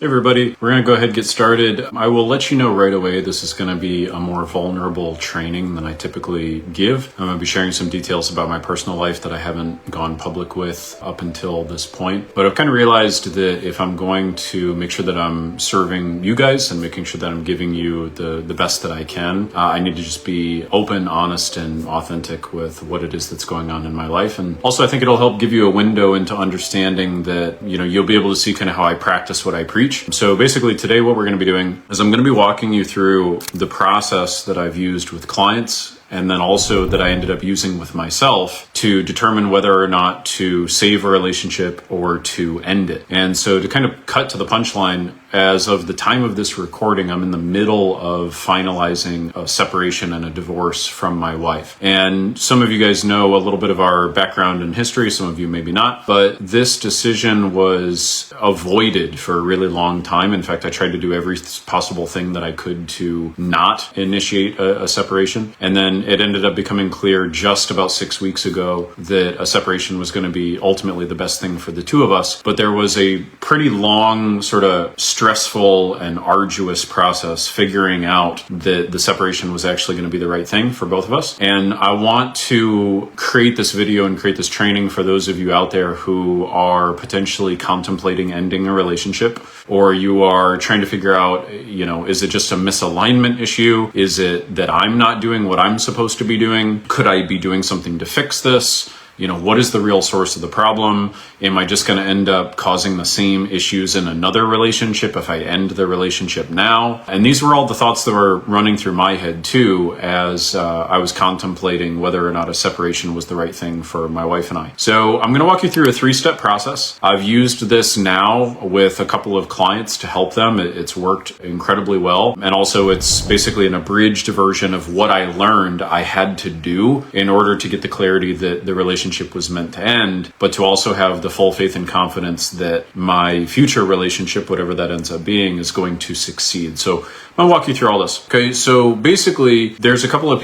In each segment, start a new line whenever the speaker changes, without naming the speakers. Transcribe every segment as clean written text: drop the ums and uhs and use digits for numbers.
Hey everybody, we're going to go ahead and get started. I will let you know right away this is going to be a more vulnerable training than I typically give. I'm going to be sharing some details about my personal life that I haven't gone public with up until this point. But I've kind of realized that if I'm going to make sure that I'm serving you guys and making sure that I'm giving you the best that I can, I need to just be open, honest, and authentic with what it is that's going on in my life. And also I think it'll help give you a window into understanding that, you'll be able to see kind of how I practice what I preach. So basically today what we're going to be doing is I'm going to be walking you through the process that I've used with clients and then also that I ended up using with myself to determine whether or not to save a relationship or to end it. And so to kind of cut to the punchline, as of the time of this recording, I'm in the middle of finalizing a separation and a divorce from my wife. And some of you guys know a little bit of our background and history, some of you maybe not, but this decision was avoided for a really long time. In fact, I tried to do every possible thing that I could to not initiate a separation. And then it ended up becoming clear just about 6 weeks ago that a separation was going to be ultimately the best thing for the two of us. But there was a pretty long, sort of stressful and arduous process figuring out that the separation was actually going to be the right thing for both of us. And I want to create this video and create this training for those of you out there who are potentially contemplating ending a relationship, or you are trying to figure out, is it just a misalignment issue? Is it that I'm not doing what I'm supposed to be doing? Could I be doing something to fix this? What is the real source of the problem? Am I just going to end up causing the same issues in another relationship if I end the relationship now? And these were all the thoughts that were running through my head too, as I was contemplating whether or not a separation was the right thing for my wife and I. So I'm going to walk you through a 3-step process. I've used this now with a couple of clients to help them. It's worked incredibly well. And also it's basically an abridged version of what I learned I had to do in order to get the clarity that the relationship was meant to end, but to also have the full faith and confidence that my future relationship, whatever that ends up being, is going to succeed. So I'm gonna walk you through all this. Okay, so basically there's a couple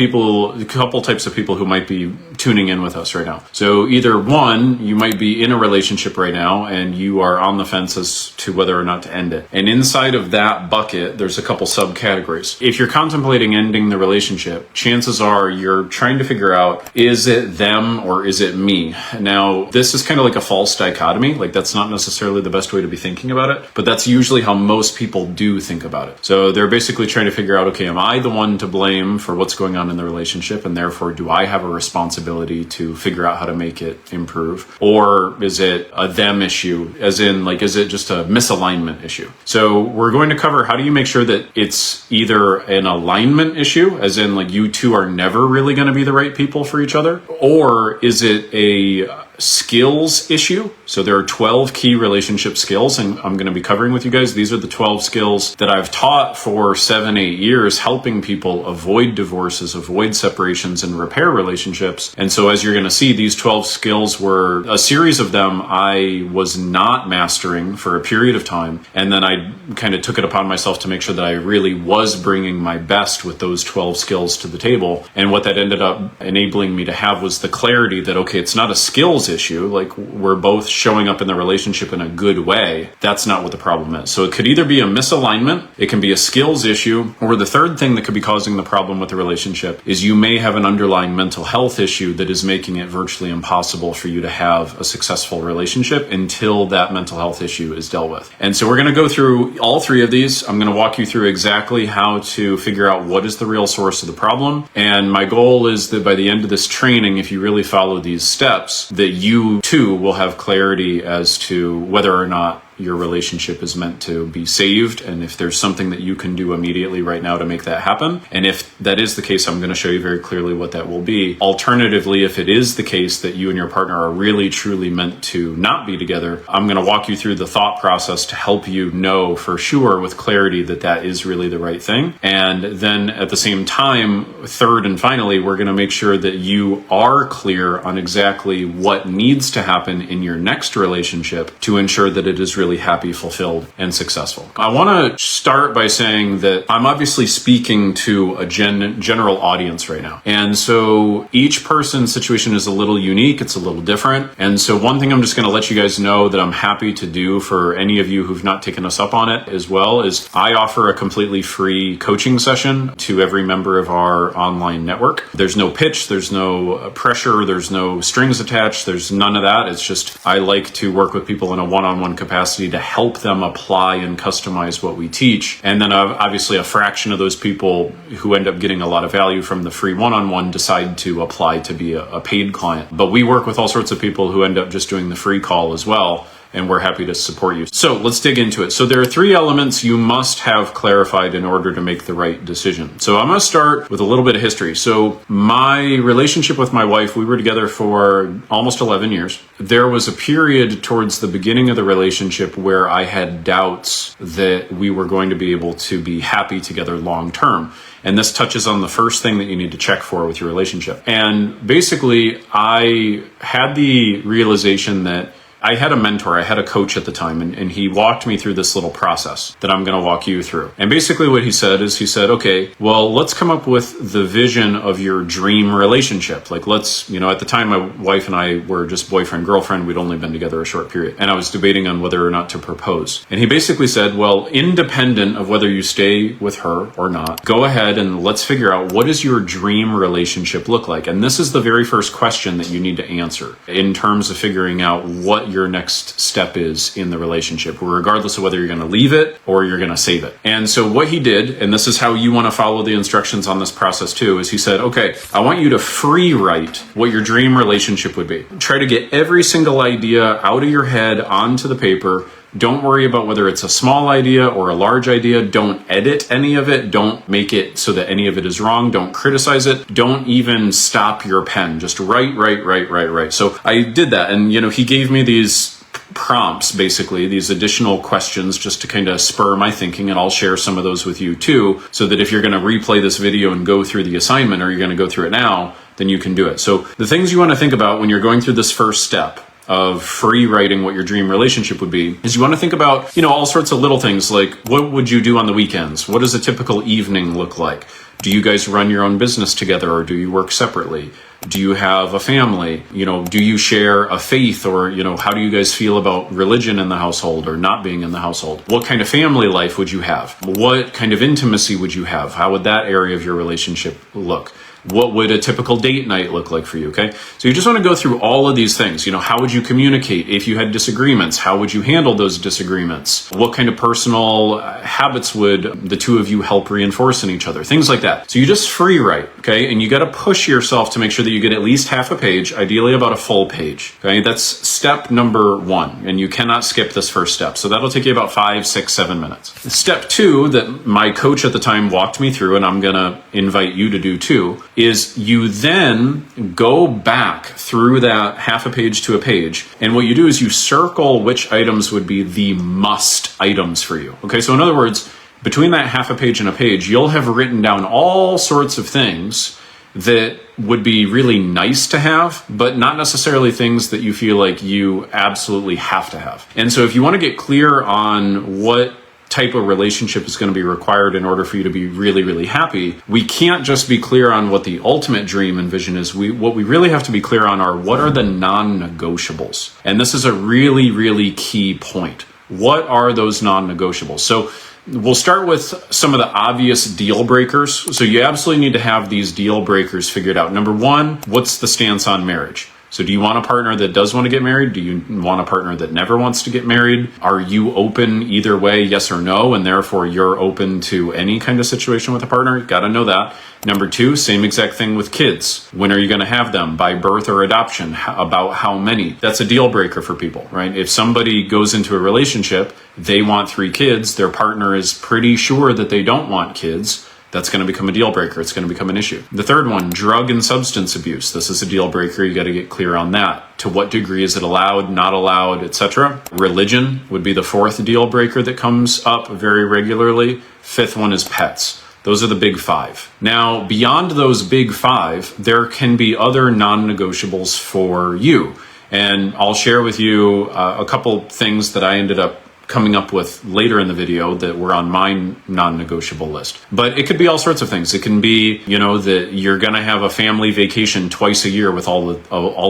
types of people who might be tuning in with us right now. So either one, you might be in a relationship right now and you are on the fence as to whether or not to end it. And inside of that bucket, there's a couple subcategories. If you're contemplating ending the relationship, chances are you're trying to figure out, is it them or is it me? Now, this is kind of like a false dichotomy. Like that's not necessarily the best way to be thinking about it, but that's usually how most people do think about it. So they're basically trying to figure out, okay, am I the one to blame for what's going on in the relationship? And therefore, do I have a responsibility to figure out how to make it improve? Or is it a them issue? As in, is it just a misalignment issue? So we're going to cover how do you make sure that it's either an alignment issue, as in you two are never really going to be the right people for each other, or is it a skills issue? So there are 12 key relationship skills, and I'm going to be covering with you guys. These are the 12 skills that I've taught for 7-8 years, helping people avoid divorces, avoid separations, and repair relationships. And so as you're going to see, these 12 skills were a series of them I was not mastering for a period of time. And then I kind of took it upon myself to make sure that I really was bringing my best with those 12 skills to the table. And what that ended up enabling me to have was the clarity that, okay, it's not a skills issue, we're both showing up in the relationship in a good way. That's not what the problem is. So it could either be a misalignment, it can be a skills issue, or the third thing that could be causing the problem with the relationship is you may have an underlying mental health issue that is making it virtually impossible for you to have a successful relationship until that mental health issue is dealt with. And so we're going to go through all 3 of these. I'm going to walk you through exactly how to figure out what is the real source of the problem. And my goal is that by the end of this training, if you really follow these steps, that you too will have clarity as to whether or not your relationship is meant to be saved, and if there's something that you can do immediately right now to make that happen. And if that is the case, I'm going to show you very clearly what that will be. Alternatively, if it is the case that you and your partner are really truly meant to not be together, I'm going to walk you through the thought process to help you know for sure with clarity that that is really the right thing. And then at the same time, third and finally, we're going to make sure that you are clear on exactly what needs to happen in your next relationship to ensure that it is really really happy, fulfilled, and successful. I want to start by saying that I'm obviously speaking to a general audience right now. And so each person's situation is a little unique. It's a little different. And so one thing I'm just going to let you guys know that I'm happy to do for any of you who've not taken us up on it as well is I offer a completely free coaching session to every member of our online network. There's no pitch, there's no pressure, there's no strings attached, there's none of that. It's just I like to work with people in a one-on-one capacity to help them apply and customize what we teach. And then obviously a fraction of those people who end up getting a lot of value from the free one-on-one decide to apply to be a paid client. But we work with all sorts of people who end up just doing the free call as well, and we're happy to support you. So let's dig into it. So there are 3 elements you must have clarified in order to make the right decision. So I'm going to start with a little bit of history. So my relationship with my wife, we were together for almost 11 years. There was a period towards the beginning of the relationship where I had doubts that we were going to be able to be happy together long term. And this touches on the first thing that you need to check for with your relationship. And basically, I had the realization that I had a mentor, I had a coach at the time, and he walked me through this little process that I'm going to walk you through. And basically what he said is, he said, okay, well, let's come up with the vision of your dream relationship. Like let's, at the time my wife and I were just boyfriend, girlfriend. We'd only been together a short period. And I was debating on whether or not to propose. And he basically said, well, independent of whether you stay with her or not, go ahead and let's figure out what does your dream relationship look like? And this is the very first question that you need to answer in terms of figuring out what your next step is in the relationship, regardless of whether you're going to leave it or you're going to save it. And so what he did, and this is how you want to follow the instructions on this process too, is he said, okay, I want you to free write what your dream relationship would be. Try to get every single idea out of your head onto the paper. Don't worry about whether it's a small idea or a large idea. Don't edit any of it. Don't make it so that any of it is wrong. Don't criticize it. Don't even stop your pen. Just write. So I did that. And, he gave me these prompts, basically, these additional questions just to kind of spur my thinking. And I'll share some of those with you too, so that if you're going to replay this video and go through the assignment, or you're going to go through it now, then you can do it. So the things you want to think about when you're going through this first step of free writing what your dream relationship would be is you want to think about, all sorts of little things like what would you do on the weekends? What does a typical evening look like? Do you guys run your own business together, or do you work separately? Do you have a family? Do you share a faith, or, how do you guys feel about religion in the household or not being in the household? What kind of family life would you have? What kind of intimacy would you have? How would that area of your relationship look? What would a typical date night look like for you, okay? So you just want to go through all of these things. How would you communicate if you had disagreements? How would you handle those disagreements? What kind of personal habits would the two of you help reinforce in each other? Things like that. So you just free write, okay? And you got to push yourself to make sure that you get at least half a page, ideally about a full page, okay? That's step number 1, and you cannot skip this first step. So that'll take you about 5, 6, 7 minutes. Step 2 that my coach at the time walked me through, and I'm going to invite you to do too, is you then go back through that half a page to a page. And what you do is you circle which items would be the must items for you. Okay, so in other words, between that half a page and a page, you'll have written down all sorts of things that would be really nice to have, but not necessarily things that you feel like you absolutely have to have. And so if you want to get clear on what type of relationship is going to be required in order for you to be really, really happy, we can't just be clear on what the ultimate dream and vision is. What we really have to be clear on are what are the non-negotiables. And this is a really, really key point. What are those non-negotiables? So we'll start with some of the obvious deal breakers. So you absolutely need to have these deal breakers figured out. Number 1, what's the stance on marriage? So do you want a partner that does want to get married? Do you want a partner that never wants to get married? Are you open either way, yes or no? And therefore you're open to any kind of situation with a partner? Got to know that. Number 2, same exact thing with kids. When are you going to have them? By birth or adoption? About how many? That's a deal breaker for people, right? If somebody goes into a relationship, they want 3 kids, their partner is pretty sure that they don't want kids, that's going to become a deal breaker. It's going to become an issue. The third one, drug and substance abuse. This is a deal breaker. You got to get clear on that. To what degree is it allowed, not allowed, etc. Religion would be the 4th deal breaker that comes up very regularly. 5th one is pets. Those are the big 5. Now, beyond those big 5, there can be other non-negotiables for you. And I'll share with you a couple things that I ended up coming up with later in the video that were on my non-negotiable list. But it could be all sorts of things. It can be, that you're going to have a family vacation twice a year with all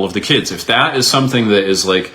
of the kids. If that is something that is like,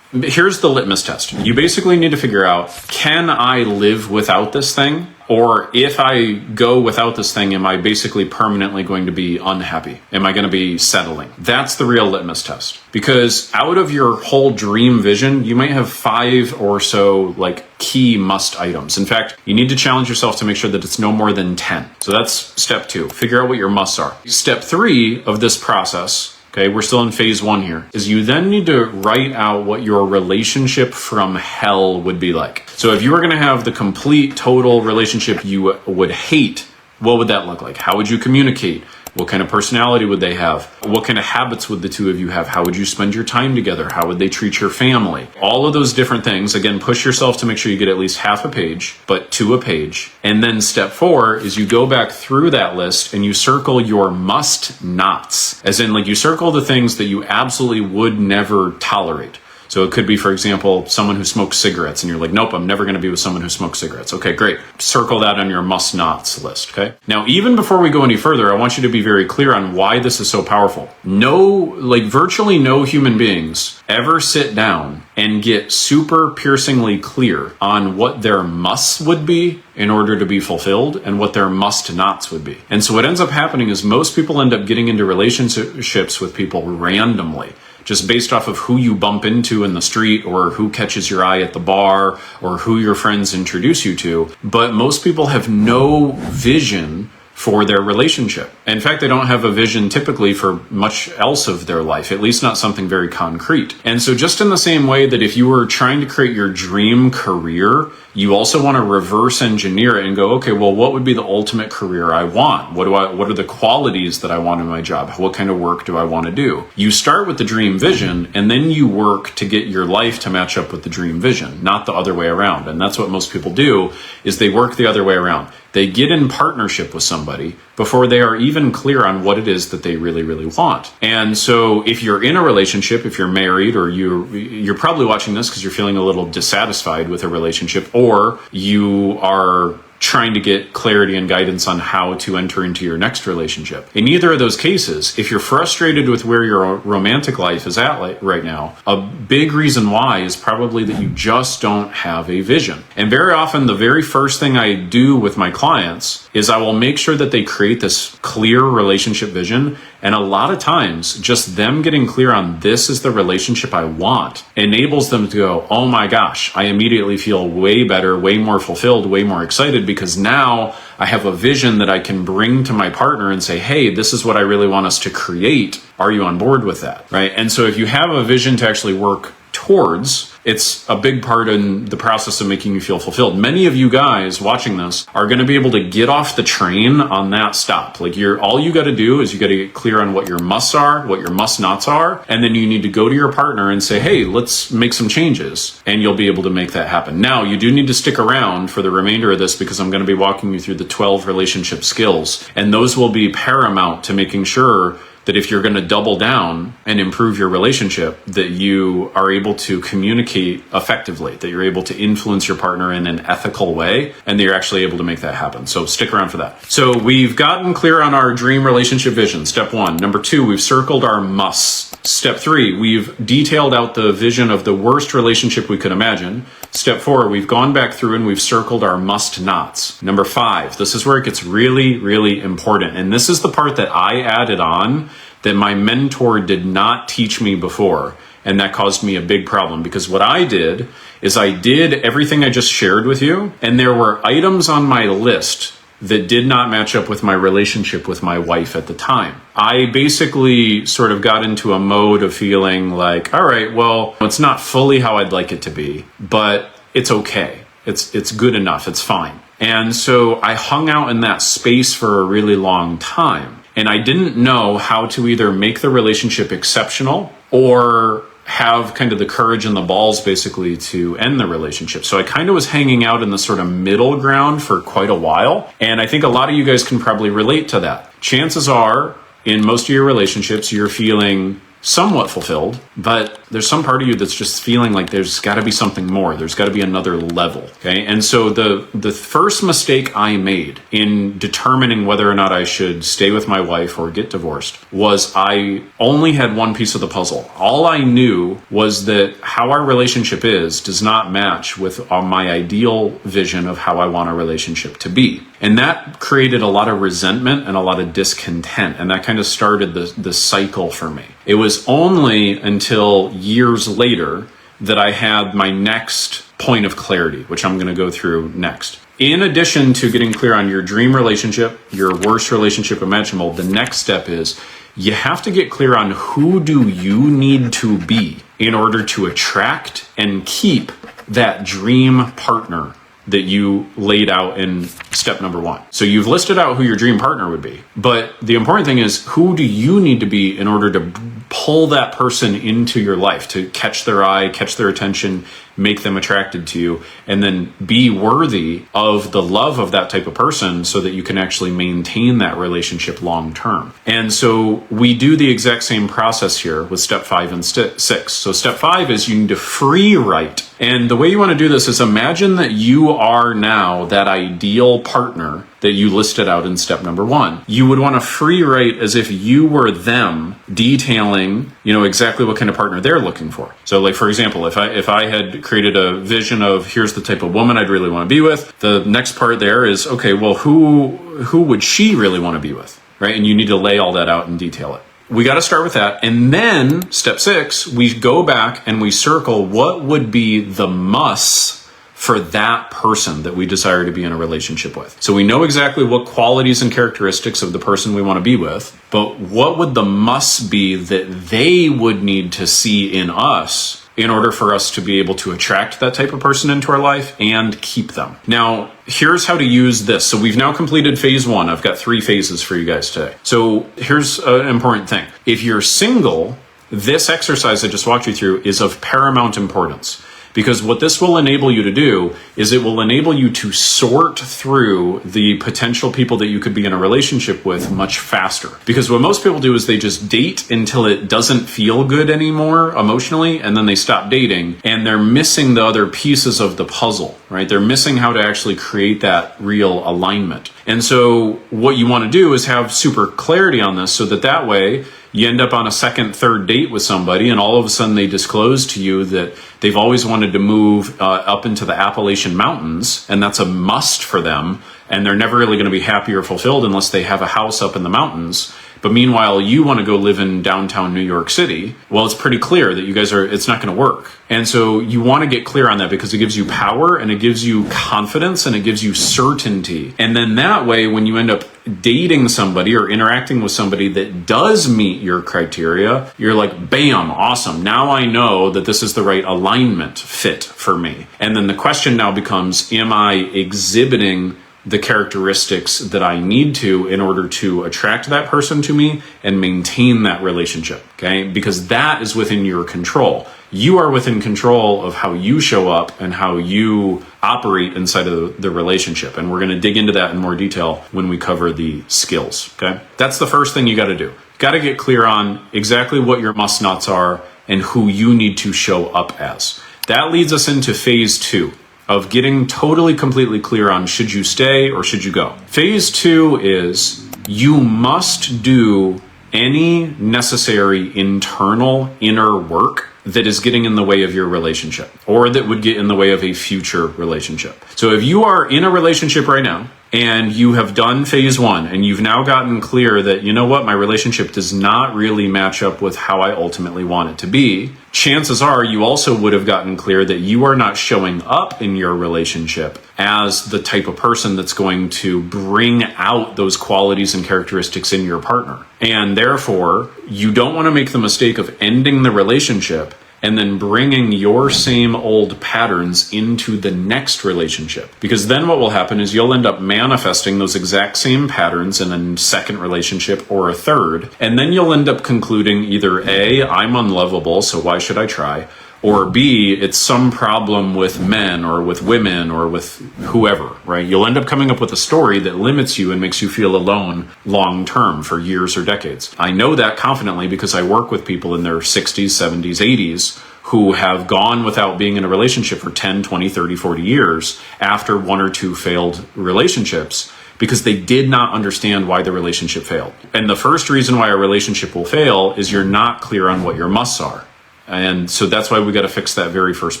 here's the litmus test. You basically need to figure out, can I live without this thing? Or if I go without this thing, am I basically permanently going to be unhappy? Am I going to be settling? That's the real litmus test. Because out of your whole dream vision, you might have 5 or so key must items. In fact, you need to challenge yourself to make sure that it's no more than 10. So that's step 2. Figure out what your musts are. Step 3 of this process, okay, we're still in phase 1 here, is you then need to write out what your relationship from hell would be like. So if you were going to have the complete, total relationship you would hate, what would that look like? How would you communicate? What kind of personality would they have? What kind of habits would the two of you have? How would you spend your time together? How would they treat your family? All of those different things. Again, push yourself to make sure you get at least half a page, but to a page. And then step 4 is you go back through that list and you circle your must nots. As in, you circle the things that you absolutely would never tolerate. So it could be, for example, someone who smokes cigarettes and you're like, nope, I'm never going to be with someone who smokes cigarettes. Okay, great. Circle that on your must nots list, okay? Now, even before we go any further, I want you to be very clear on why this is so powerful. Virtually no human beings ever sit down and get super piercingly clear on what their musts would be in order to be fulfilled and what their must nots would be. And so what ends up happening is most people end up getting into relationships with people randomly, just based off of who you bump into in the street or who catches your eye at the bar or who your friends introduce you to. But most people have no vision for their relationship. In fact, they don't have a vision typically for much else of their life, at least not something very concrete. And so just in the same way that if you were trying to create your dream career, you also want to reverse engineer it and go, okay, well, what would be the ultimate career I want? What are the qualities that I want in my job? What kind of work do I want to do? You start with the dream vision and then you work to get your life to match up with the dream vision, not the other way around. And that's what most people do, is they work the other way around. They get in partnership with somebody before they are even clear on what it is that they really, really want. And so if you're in a relationship, if you're married, or you're probably watching this because you're feeling a little dissatisfied with a relationship, or you are trying to get clarity and guidance on how to enter into your next relationship. In either of those cases, if you're frustrated with where your romantic life is at right now, a big reason why is probably that you just don't have a vision. And very often, the very first thing I do with my clients is I will make sure that they create this clear relationship vision. And a lot of times, just them getting clear on this is the relationship I want enables them to go, oh my gosh, I immediately feel way better, way more fulfilled, way more excited, because now I have a vision that I can bring to my partner and say, hey, this is what I really want us to create. Are you on board with that? Right? And so if you have a vision to actually work towards, it's a big part in the process of making you feel fulfilled. Many of you guys watching this are going to be able to get off the train on that stop. All you got to do is you got to get clear on what your musts are, what your must nots are, and then you need to go to your partner and say, hey, let's make some changes, and you'll be able to make that happen. Now, you do need to stick around for the remainder of this because I'm going to be walking you through the 12 relationship skills, and those will be paramount to making sure that if you're going to double down and improve your relationship, that you are able to communicate effectively, that you're able to influence your partner in an ethical way, and that you're actually able to make that happen. So stick around for that. So we've gotten clear on our dream relationship vision, step 1. Number 2, we've circled our musts. Step 3, we've detailed out the vision of the worst relationship we could imagine. Step 4, we've gone back through and we've circled our must nots. Number 5, this is where it gets really, really important. And this is the part that I added on that my mentor did not teach me before. And that caused me a big problem, because what I did is I did everything I just shared with you. And there were items on my list that did not match up with my relationship with my wife at the time. I basically sort of got into a mode of feeling like, all right, well, it's not fully how I'd like it to be, but it's okay. It's good enough. It's fine. And so I hung out in that space for a really long time. And I didn't know how to either make the relationship exceptional or have kind of the courage and the balls basically to end the relationship. So I kind of was hanging out in the sort of middle ground for quite a while. And I think a lot of you guys can probably relate to that. Chances are, in most of your relationships, you're feeling somewhat fulfilled, but there's some part of you that's just feeling like there's got to be something more. There's got to be another level. Okay. And so the first mistake I made in determining whether or not I should stay with my wife or get divorced was I only had one piece of the puzzle. All I knew was that how our relationship does not match with my ideal vision of how I want a relationship to be. And that created a lot of resentment and a lot of discontent. And that kind of started the cycle for me. It was only until years later that I had my next point of clarity, which I'm going to go through next. In addition to getting clear on your dream relationship, your worst relationship imaginable, the next step is you have to get clear on who do you need to be in order to attract and keep that dream partner that you laid out in step number 1. So you've listed out who your dream partner would be, but the important thing is who do you need to be in order to pull that person into your life, to catch their eye, catch their attention, make them attracted to you, and then be worthy of the love of that type of person so that you can actually maintain that relationship long term. And so we do the exact same process here with step 5 and 6. So step 5 is you need to free write. And the way you want to do this is imagine that you are now that ideal partner that you listed out in step number 1. You would want to free write as if you were them, detailing, exactly what kind of partner they're looking for. So like, for example, if I had created a vision of here's the type of woman I'd really want to be with, the next part there is, okay, well, who would she really want to be with, right? And you need to lay all that out and detail it. We got to start with that. And then step 6, we go back and we circle what would be the musts for that person that we desire to be in a relationship with. So we know exactly what qualities and characteristics of the person we want to be with, but what would the must be that they would need to see in us in order for us to be able to attract that type of person into our life and keep them. Now, here's how to use this. So we've now completed phase 1. I've got 3 phases for you guys today. So here's an important thing. If you're single, this exercise I just walked you through is of paramount importance. Because what this will enable you to do is it will enable you to sort through the potential people that you could be in a relationship with much faster. Because what most people do is they just date until it doesn't feel good anymore emotionally, and then they stop dating, and they're missing the other pieces of the puzzle, right? They're missing how to actually create that real alignment. And so what you want to do is have super clarity on this so that way you end up on a second, third date with somebody, and all of a sudden they disclose to you that they've always wanted to move up into the Appalachian Mountains, and that's a must for them, and they're never really going to be happy or fulfilled unless they have a house up in the mountains. But meanwhile, you want to go live in downtown New York City. Well, it's pretty clear that it's not going to work. And so you want to get clear on that because it gives you power and it gives you confidence and it gives you certainty. And then that way, when you end up dating somebody or interacting with somebody that does meet your criteria, you're like, bam, awesome. Now I know that this is the right alignment fit for me. And then the question now becomes, am I exhibiting the characteristics that I need to in order to attract that person to me and maintain that relationship, okay? Because that is within your control. You are within control of how you show up and how you operate inside of the relationship. And we're going to dig into that in more detail when we cover the skills, okay? That's the first thing you got to do. Got to get clear on exactly what your must-nots are and who you need to show up as. That leads us into phase 2. Of getting totally, completely clear on should you stay or should you go. Phase 2 is you must do any necessary internal inner work that is getting in the way of your relationship or that would get in the way of a future relationship. So if you are in a relationship right now and you have done phase 1 and you've now gotten clear that, you know what, my relationship does not really match up with how I ultimately want it to be, chances are you also would have gotten clear that you are not showing up in your relationship as the type of person that's going to bring out those qualities and characteristics in your partner. And therefore, you don't want to make the mistake of ending the relationship and then bringing your same old patterns into the next relationship. Because then what will happen is you'll end up manifesting those exact same patterns in a second relationship or a third, and then you'll end up concluding either A, I'm unlovable, so why should I try? Or B, it's some problem with men or with women or with whoever, right? You'll end up coming up with a story that limits you and makes you feel alone long term for years or decades. I know that confidently because I work with people in their 60s, 70s, 80s who have gone without being in a relationship for 10, 20, 30, 40 years after one or two failed relationships, because they did not understand why the relationship failed. And the first reason why a relationship will fail is you're not clear on what your musts are. And so that's why we got to fix that very first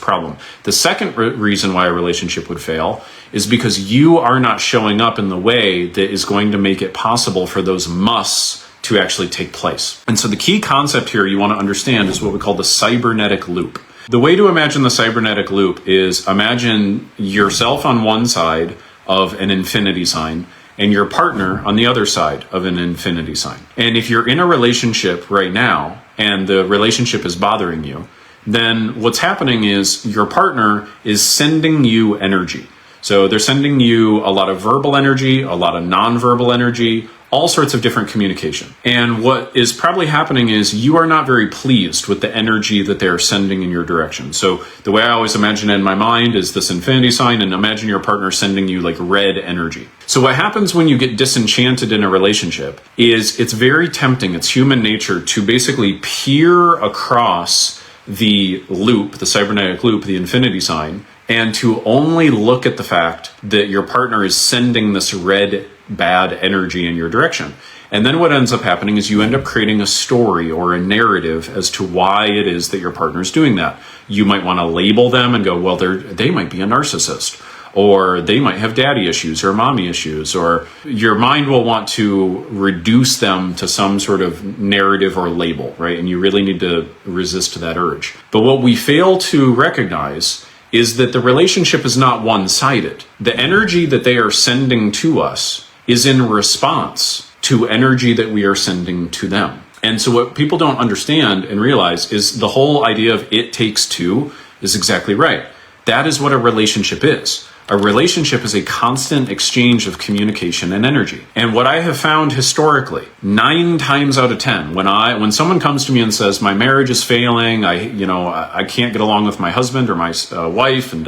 problem. The second reason why a relationship would fail is because you are not showing up in the way that is going to make it possible for those musts to actually take place. And so the key concept here you want to understand is what we call the cybernetic loop. The way to imagine the cybernetic loop is imagine yourself on one side of an infinity sign and your partner on the other side of an infinity sign. And if you're in a relationship right now and the relationship is bothering you, then what's happening is your partner is sending you energy. So they're sending you a lot of verbal energy, a lot of nonverbal energy, all sorts of different communication. And what is probably happening is you are not very pleased with the energy that they're sending in your direction. So the way I always imagine it in my mind is this infinity sign, and imagine your partner sending you like red energy. So what happens when you get disenchanted in a relationship is it's very tempting, it's human nature to basically peer across the loop, the cybernetic loop, the infinity sign, and to only look at the fact that your partner is sending this red bad energy in your direction. And then what ends up happening is you end up creating a story or a narrative as to why it is that your partner's doing that. You might want to label them and go, well, they might be a narcissist, or they might have daddy issues or mommy issues, or your mind will want to reduce them to some sort of narrative or label, right? And you really need to resist that urge. But what we fail to recognize is that the relationship is not one-sided. The energy that they are sending to us is in response to energy that we are sending to them. And so what people don't understand and realize is the whole idea of it takes two is exactly right. That is what a relationship is. A relationship is a constant exchange of communication and energy. And what I have found historically, 9 times out of 10, when someone comes to me and says, my marriage is failing, I can't get along with my husband or my wife and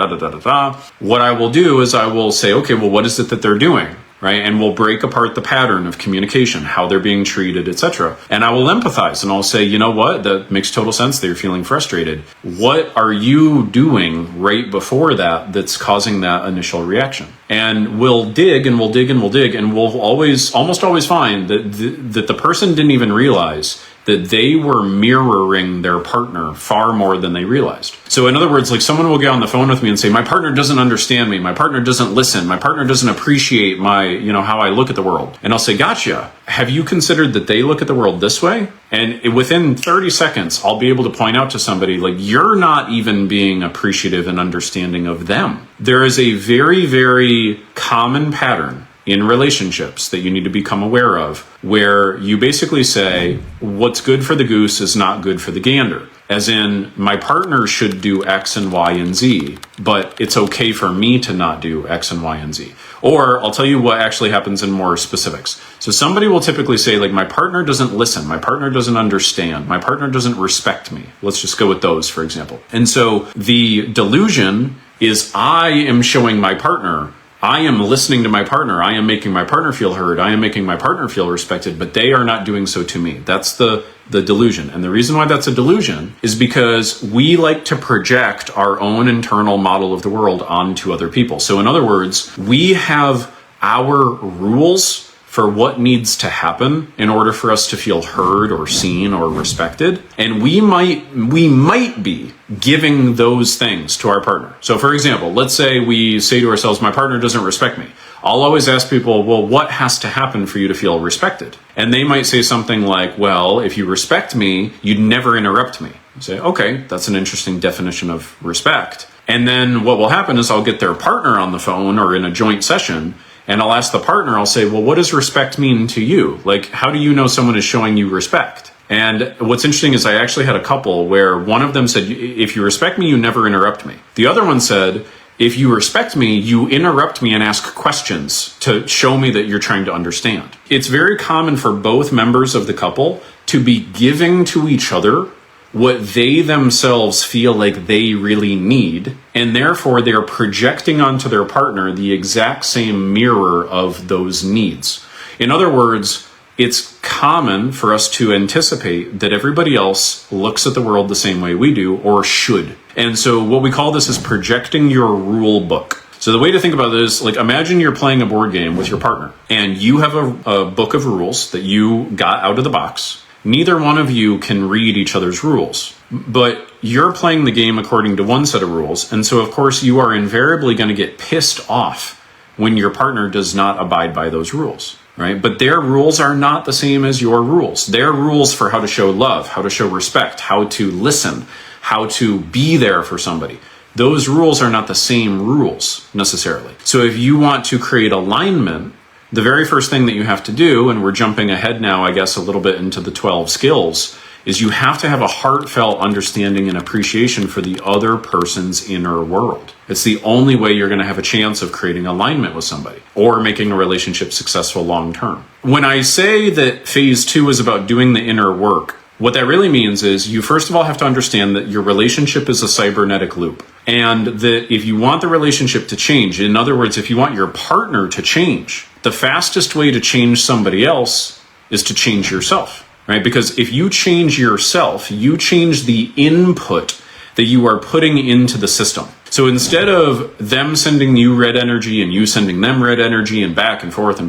what I will do is I will say, okay, well, what is it that they're doing? Right? And we'll break apart the pattern of communication, how they're being treated, etc. And I will empathize and I'll say, you know what? That makes total sense. They're feeling frustrated. What are you doing right before that that's causing that initial reaction? And we'll dig and we'll dig and we'll dig, and we'll almost always find that the person didn't even realize that they were mirroring their partner far more than they realized. So in other words, like someone will get on the phone with me and say, my partner doesn't understand me, my partner doesn't listen, my partner doesn't appreciate how I look at the world. And I'll say, gotcha. Have you considered that they look at the world this way? And within 30 seconds, I'll be able to point out to somebody, like, you're not even being appreciative and understanding of them. There is a very, very common pattern in relationships that you need to become aware of, where you basically say, what's good for the goose is not good for the gander. As in, my partner should do X and Y and Z, but it's okay for me to not do X and Y and Z. Or I'll tell you what actually happens in more specifics. So somebody will typically say, like, my partner doesn't listen, my partner doesn't understand, my partner doesn't respect me. Let's just go with those, for example. And so the delusion is I am showing my partner, I am listening to my partner, I am making my partner feel heard, I am making my partner feel respected, but they are not doing so to me. That's the delusion. And the reason why that's a delusion is because we like to project our own internal model of the world onto other people. So in other words, we have our rules for what needs to happen in order for us to feel heard or seen or respected. And we might be giving those things to our partner. So for example, let's say we say to ourselves, my partner doesn't respect me. I'll always ask people, well, what has to happen for you to feel respected? And they might say something like, well, if you respect me, you'd never interrupt me. You say, okay, that's an interesting definition of respect. And then what will happen is I'll get their partner on the phone or in a joint session, and I'll ask the partner, I'll say, well, what does respect mean to you? Like, how do you know someone is showing you respect? And what's interesting is I actually had a couple where one of them said, if you respect me, you never interrupt me. The other one said, if you respect me, you interrupt me and ask questions to show me that you're trying to understand. It's very common for both members of the couple to be giving to each other what they themselves feel like they really need, and therefore they're projecting onto their partner the exact same mirror of those needs. In other words, it's common for us to anticipate that everybody else looks at the world the same way we do, or should. And so what we call this is projecting your rule book. So the way to think about this is, like, imagine you're playing a board game with your partner, and you have a book of rules that you got out of the box. Neither one of you can read each other's rules, but you're playing the game according to one set of rules. And so, of course, you are invariably going to get pissed off when your partner does not abide by those rules, right? But their rules are not the same as your rules. Their rules for how to show love, how to show respect, how to listen, how to be there for somebody. Those rules are not the same rules necessarily. So if you want to create alignment, the very first thing that you have to do, and we're jumping ahead now, I guess, a little bit into the 12 skills, is you have to have a heartfelt understanding and appreciation for the other person's inner world. It's the only way you're going to have a chance of creating alignment with somebody or making a relationship successful long term. When I say that phase 2 is about doing the inner work, what that really means is you first of all have to understand that your relationship is a cybernetic loop, and that if you want the relationship to change, in other words, if you want your partner to change, the fastest way to change somebody else is to change yourself, right? Because if you change yourself, you change the input that you are putting into the system. So instead of them sending you red energy and you sending them red energy and back and forth,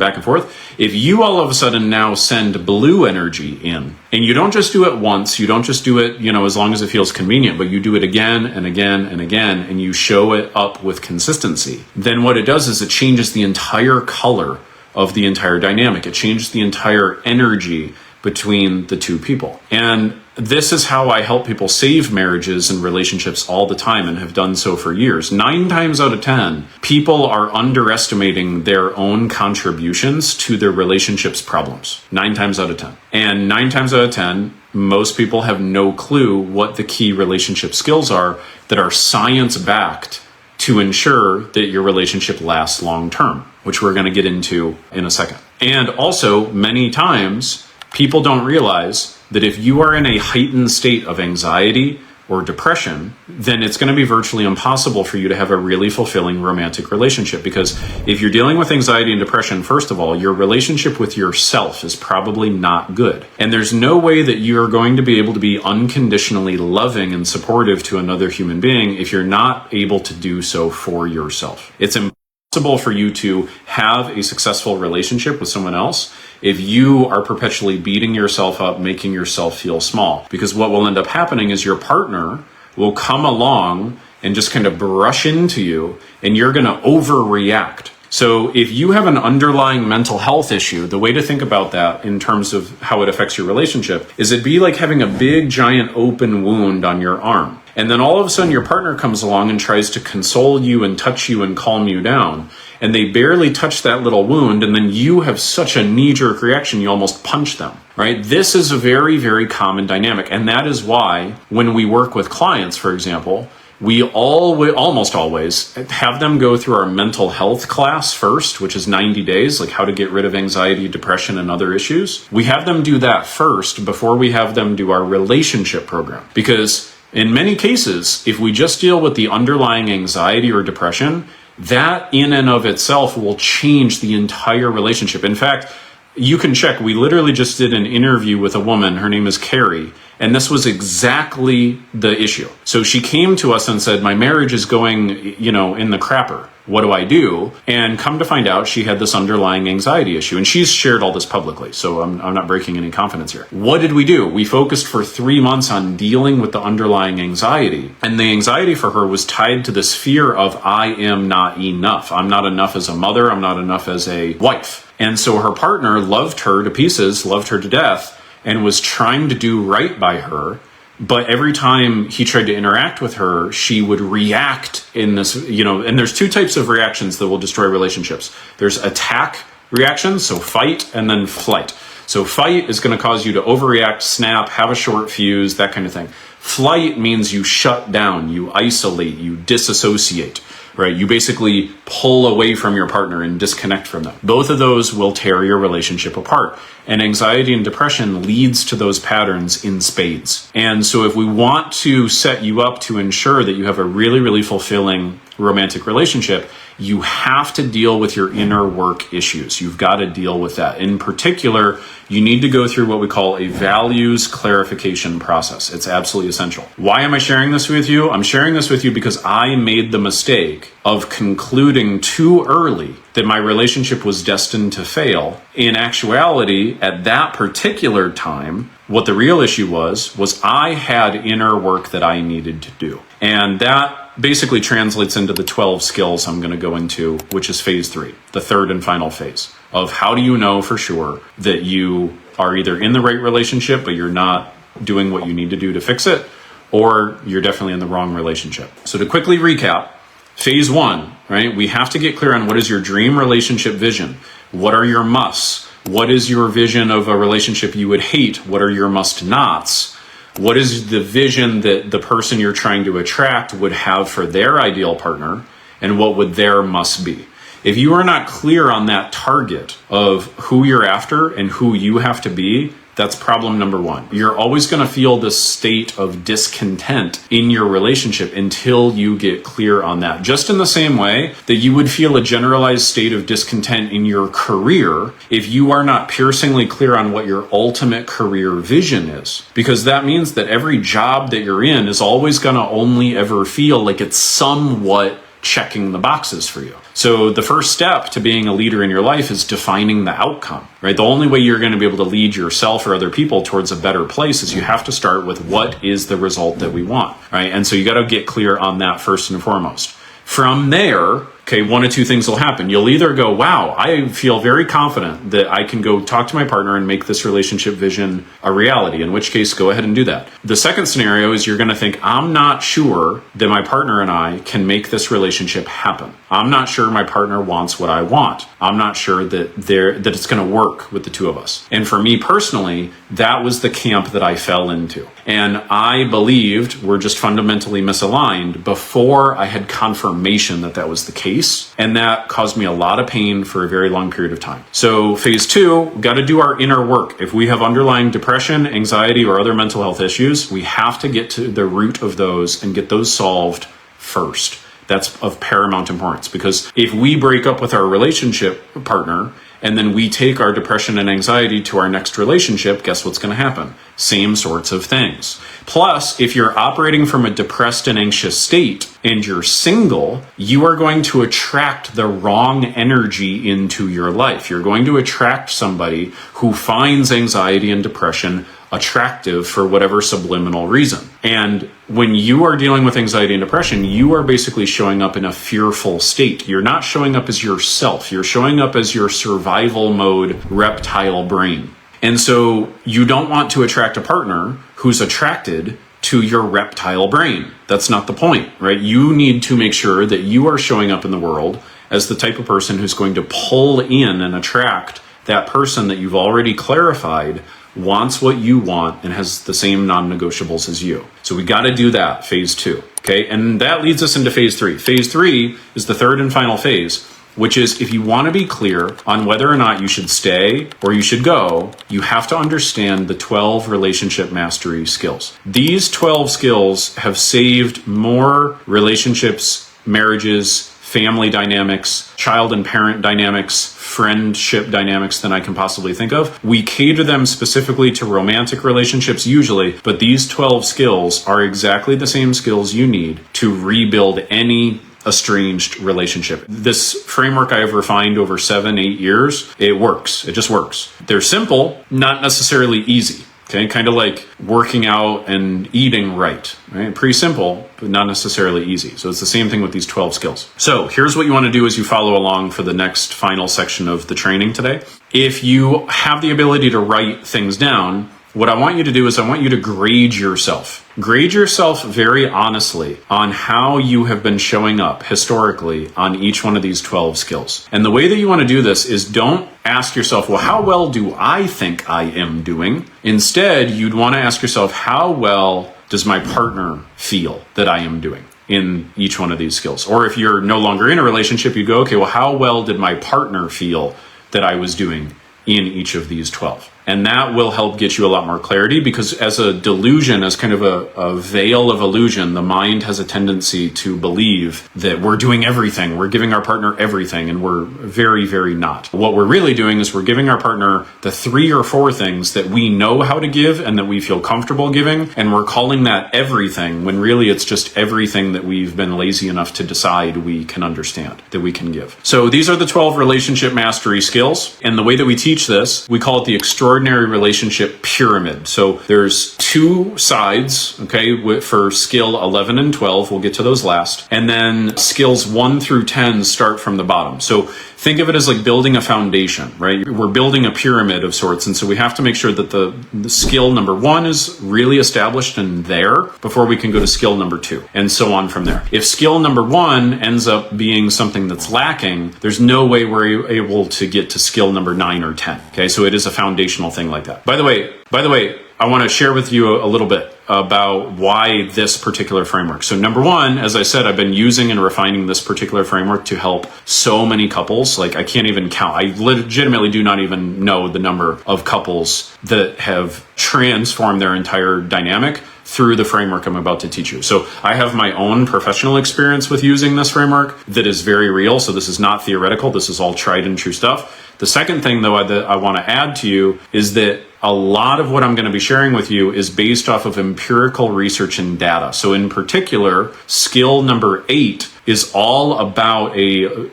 if you all of a sudden now send blue energy in, and you don't just do it once, you don't just do it, as long as it feels convenient, but you do it again and again and again, and you show it up with consistency, then what it does is it changes the entire color of the entire dynamic. It changes the entire energy between the two people. And this is how I help people save marriages and relationships all the time, and have done so for years. 9 times out of 10, people are underestimating their own contributions to their relationships' problems. 9 times out of 10. And 9 times out of 10, most people have no clue what the key relationship skills are that are science-backed to ensure that your relationship lasts long term, which we're going to get into in a second. And also, many times, people don't realize that if you are in a heightened state of anxiety or depression, then it's going to be virtually impossible for you to have a really fulfilling romantic relationship. Because if you're dealing with anxiety and depression, first of all, your relationship with yourself is probably not good. And there's no way that you're going to be able to be unconditionally loving and supportive to another human being if you're not able to do so for yourself. It's impossible for you to have a successful relationship with someone else if you are perpetually beating yourself up, making yourself feel small. Because what will end up happening is your partner will come along and just kind of brush into you, and you're going to overreact. So if you have an underlying mental health issue, the way to think about that in terms of how it affects your relationship is it'd be like having a big giant open wound on your arm. And then all of a sudden your partner comes along and tries to console you and touch you and calm you down. And they barely touch that little wound, and then you have such a knee-jerk reaction, you almost punch them, right? This is a very, very common dynamic. And that is why when we work with clients, for example, we almost always have them go through our mental health class first, which is 90 days, like how to get rid of anxiety, depression, and other issues. We have them do that first before we have them do our relationship program. Because in many cases, if we just deal with the underlying anxiety or depression, that in and of itself will change the entire relationship. In fact, you can check. We literally just did an interview with a woman. Her name is Carrie. And this was exactly the issue. So she came to us and said, my marriage is going, in the crapper. What do I do? And come to find out, she had this underlying anxiety issue. And she's shared all this publicly, so I'm not breaking any confidence here. What did we do? We focused for 3 months on dealing with the underlying anxiety. And the anxiety for her was tied to this fear of, I am not enough. I'm not enough as a mother. I'm not enough as a wife. And so her partner loved her to pieces, loved her to death, and was trying to do right by her. But every time he tried to interact with her, she would react in this, and there's 2 types of reactions that will destroy relationships. There's attack reactions, so fight, and then flight. So fight is going to cause you to overreact, snap, have a short fuse, that kind of thing. Flight means you shut down, you isolate, you disassociate. right? You basically pull away from your partner and disconnect from them. Both of those will tear your relationship apart. And anxiety and depression leads to those patterns in spades. And so if we want to set you up to ensure that you have a really, really fulfilling romantic relationship, you have to deal with your inner work issues. You've got to deal with that. In particular, you need to go through what we call a values clarification process. It's absolutely essential. Why am I sharing this with you? I'm sharing this with you because I made the mistake of concluding too early that my relationship was destined to fail. In actuality, at that particular time, what the real issue was I had inner work that I needed to do. And that basically translates into the 12 skills I'm going to go into, which is phase 3, the third and final phase of how do you know for sure that you are either in the right relationship, but you're not doing what you need to do to fix it, or you're definitely in the wrong relationship. So to quickly recap, phase 1, right? We have to get clear on what is your dream relationship vision. What are your musts? What is your vision of a relationship you would hate? What are your must-nots? What is the vision that the person you're trying to attract would have for their ideal partner? And what would their must be? If you are not clear on that target of who you're after and who you have to be, that's problem number 1. You're always going to feel this state of discontent in your relationship until you get clear on that. Just in the same way that you would feel a generalized state of discontent in your career if you are not piercingly clear on what your ultimate career vision is. Because that means that every job that you're in is always going to only ever feel like it's somewhat checking the boxes for you. So the first step to being a leader in your life is defining the outcome, right? The only way you're going to be able to lead yourself or other people towards a better place is you have to start with what is the result that we want, right? And so you got to get clear on that first and foremost. From there, okay, one of two things will happen. You'll either go, wow, I feel very confident that I can go talk to my partner and make this relationship vision a reality, in which case, go ahead and do that. The second scenario is you're going to think, I'm not sure that my partner and I can make this relationship happen. I'm not sure my partner wants what I want. I'm not sure that it's going to work with the two of us. And for me personally, that was the camp that I fell into. And I believed we're just fundamentally misaligned before I had confirmation that that was the case. And that caused me a lot of pain for a very long period of time. So phase 2, got to do our inner work. If we have underlying depression, anxiety, or other mental health issues, we have to get to the root of those and get those solved first. That's of paramount importance, because if we break up with our relationship partner and then we take our depression and anxiety to our next relationship, guess what's going to happen? Same sorts of things. Plus, if you're operating from a depressed and anxious state and you're single, you are going to attract the wrong energy into your life. You're going to attract somebody who finds anxiety and depression attractive for whatever subliminal reason. And when you are dealing with anxiety and depression, you are basically showing up in a fearful state. You're not showing up as yourself. You're showing up as your survival mode reptile brain. And so you don't want to attract a partner who's attracted to your reptile brain. That's not the point, right? You need to make sure that you are showing up in the world as the type of person who's going to pull in and attract that person that you've already clarified wants what you want and has the same non-negotiables as you. So we got to do that, phase 2. Okay. And that leads us into phase 3. Phase 3 is the third and final phase, which is if you want to be clear on whether or not you should stay or you should go, you have to understand the 12 relationship mastery skills. These 12 skills have saved more relationships, marriages, family dynamics, child and parent dynamics, friendship dynamics than I can possibly think of. We cater them specifically to romantic relationships usually, but these 12 skills are exactly the same skills you need to rebuild any estranged relationship. This framework I have refined over 7-8 years. It works. It just works. They're simple, not necessarily easy. Okay, kind of like working out and eating right? Pretty simple, but not necessarily easy. So it's the same thing with these 12 skills. So here's what you want to do as you follow along for the next final section of the training today. If you have the ability to write things down, what I want you to do is I want you to grade yourself. Grade yourself very honestly on how you have been showing up historically on each one of these 12 skills. And the way that you want to do this is don't ask yourself, well, how well do I think I am doing? Instead, you'd want to ask yourself, how well does my partner feel that I am doing? in each one of these skills. Or if you're no longer in a relationship, you go, okay, well, how well did my partner feel that I was doing in each of these 12? And that will help get you a lot more clarity, because as a delusion, as kind of a veil of illusion, the mind has a tendency to believe that we're doing everything. We're giving our partner everything, and we're very, very not. What we're really doing is we're giving our partner the 3 or 4 things that we know how to give and that we feel comfortable giving, and we're calling that everything, when really it's just everything that we've been lazy enough to decide we can understand, that we can give. So these are the 12 relationship mastery skills, and the way that we teach this, we call it the extraordinary relationship pyramid. So there's 2 sides, okay, for skill 11 and 12. We'll get to those last. And then skills 1 through 10 start from the bottom. So think of it as like building a foundation, right? We're building a pyramid of sorts. And so we have to make sure that the skill number 1 is really established and there before we can go to skill number 2, and so on from there. If skill number 1 ends up being something that's lacking, there's no way we're able to get to skill number 9 or 10. Okay, so it is a foundational thing like that. By the way, I want to share with you a little bit about why this particular framework. So number 1, as I said, I've been using and refining this particular framework to help so many couples. Like I can't even count. I legitimately do not even know the number of couples that have transformed their entire dynamic through the framework I'm about to teach you. So I have my own professional experience with using this framework that is very real. So this is not theoretical. This is all tried and true stuff. The second thing, though, that I want to add to you is that a lot of what I'm going to be sharing with you is based off of empirical research and data. So in particular, skill number 8 is all about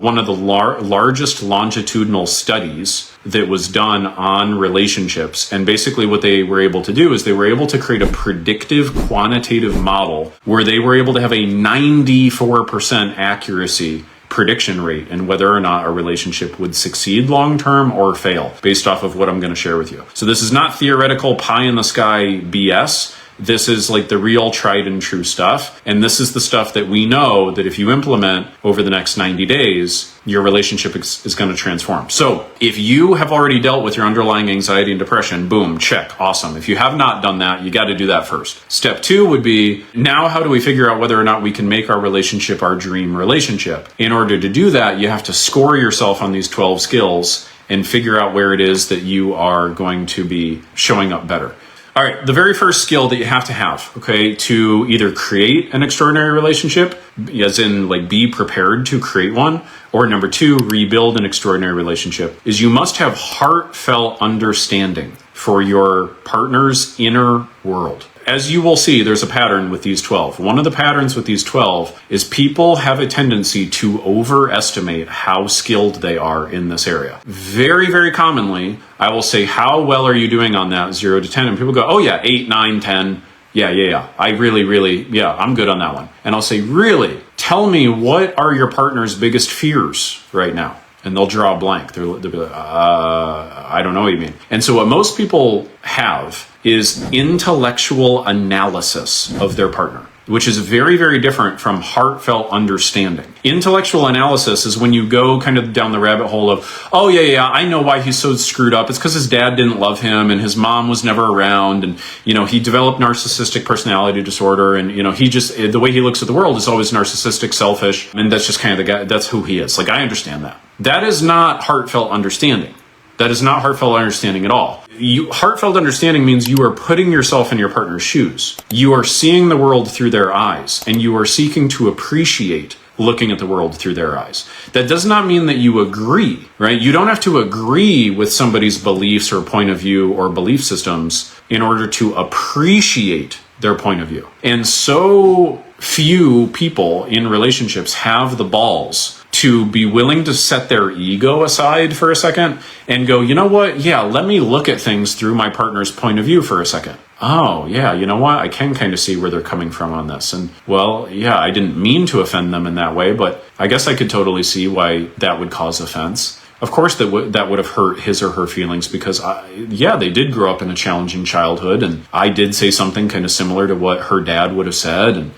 one of the largest longitudinal studies that was done on relationships. And basically what they were able to do is they were able to create a predictive quantitative model where they were able to have a 94% accuracy prediction rate and whether or not a relationship would succeed long-term or fail based off of what I'm going to share with you. So this is not theoretical pie in the sky BS. This is like the real tried and true stuff. And this is the stuff that we know that if you implement over the next 90 days, your relationship is going to transform. So if you have already dealt with your underlying anxiety and depression, boom, check, awesome. If you have not done that, you got to do that first. Step 2 would be, now how do we figure out whether or not we can make our relationship our dream relationship? In order to do that, you have to score yourself on these 12 skills and figure out where it is that you are going to be showing up better. All right, the very first skill that you have to have, okay, to either create an extraordinary relationship, as in like be prepared to create one, or number 2, rebuild an extraordinary relationship, is you must have heartfelt understanding for your partner's inner world. As you will see, there's a pattern with these 12. One of the patterns with these 12 is people have a tendency to overestimate how skilled they are in this area. Very, very commonly, I will say, how well are you doing on that 0 to 10? And people go, oh yeah, 8, 9, 10. Yeah. I really, I'm good on that one. And I'll say, really? Tell me, what are your partner's biggest fears right now? And they'll draw a blank. They'll be like, I don't know what you mean. And so what most people have is intellectual analysis of their partner, which is very, very different from heartfelt understanding. Intellectual analysis is when you go kind of down the rabbit hole of, oh yeah, I know why he's so screwed up. It's because his dad didn't love him and his mom was never around. And, he developed narcissistic personality disorder. And, he just, the way he looks at the world is always narcissistic, selfish. And that's just kind of the guy, that's who he is. Like, I understand that. That is not heartfelt understanding. That is not heartfelt understanding at all. Heartfelt understanding means you are putting yourself in your partner's shoes. You are seeing the world through their eyes, and you are seeking to appreciate looking at the world through their eyes. That does not mean that you agree, right? You don't have to agree with somebody's beliefs or point of view or belief systems in order to appreciate their point of view. And so few people in relationships have the balls to be willing to set their ego aside for a second and go, you know what? Yeah, let me look at things through my partner's point of view for a second. Oh, yeah, you know what? I can kind of see where they're coming from on this. And well, yeah, I didn't mean to offend them in that way, but I guess I could totally see why that would cause offense. Of course, that would have hurt his or her feelings because, they did grow up in a challenging childhood, and I did say something kind of similar to what her dad would have said, and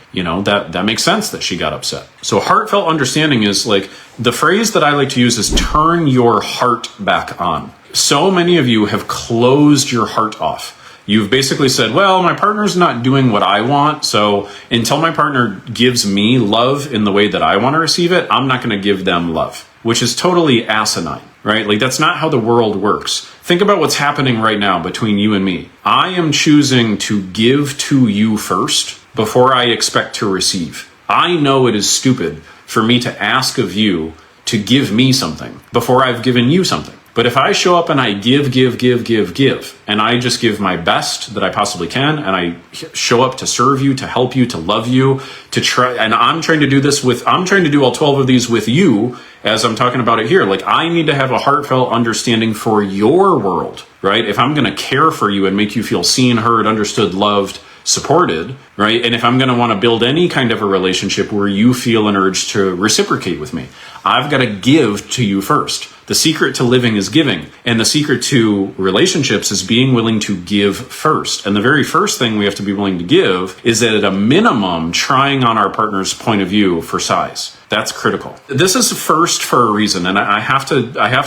that makes sense that she got upset. So heartfelt understanding is like, the phrase that I like to use is turn your heart back on. So many of you have closed your heart off. You've basically said, well, my partner's not doing what I want, so until my partner gives me love in the way that I want to receive it, I'm not going to give them love, which is totally asinine, right? Like, that's not how the world works. Think about what's happening right now between you and me. I am choosing to give to you first before I expect to receive. I know it is stupid for me to ask of you to give me something before I've given you something. But if I show up and I give, and I just give my best that I possibly can, and I show up to serve you, to help you, to love you, to try, and I'm trying to do all 12 of these with you as I'm talking about it here. Like, I need to have a heartfelt understanding for your world, right? If I'm going to care for you and make you feel seen, heard, understood, loved, supported, right? And if I'm going to want to build any kind of a relationship where you feel an urge to reciprocate with me, I've got to give to you first. The secret to living is giving. And the secret to relationships is being willing to give first. And the very first thing we have to be willing to give is that at a minimum, trying on our partner's point of view for size. That's critical. This is first for a reason. And I have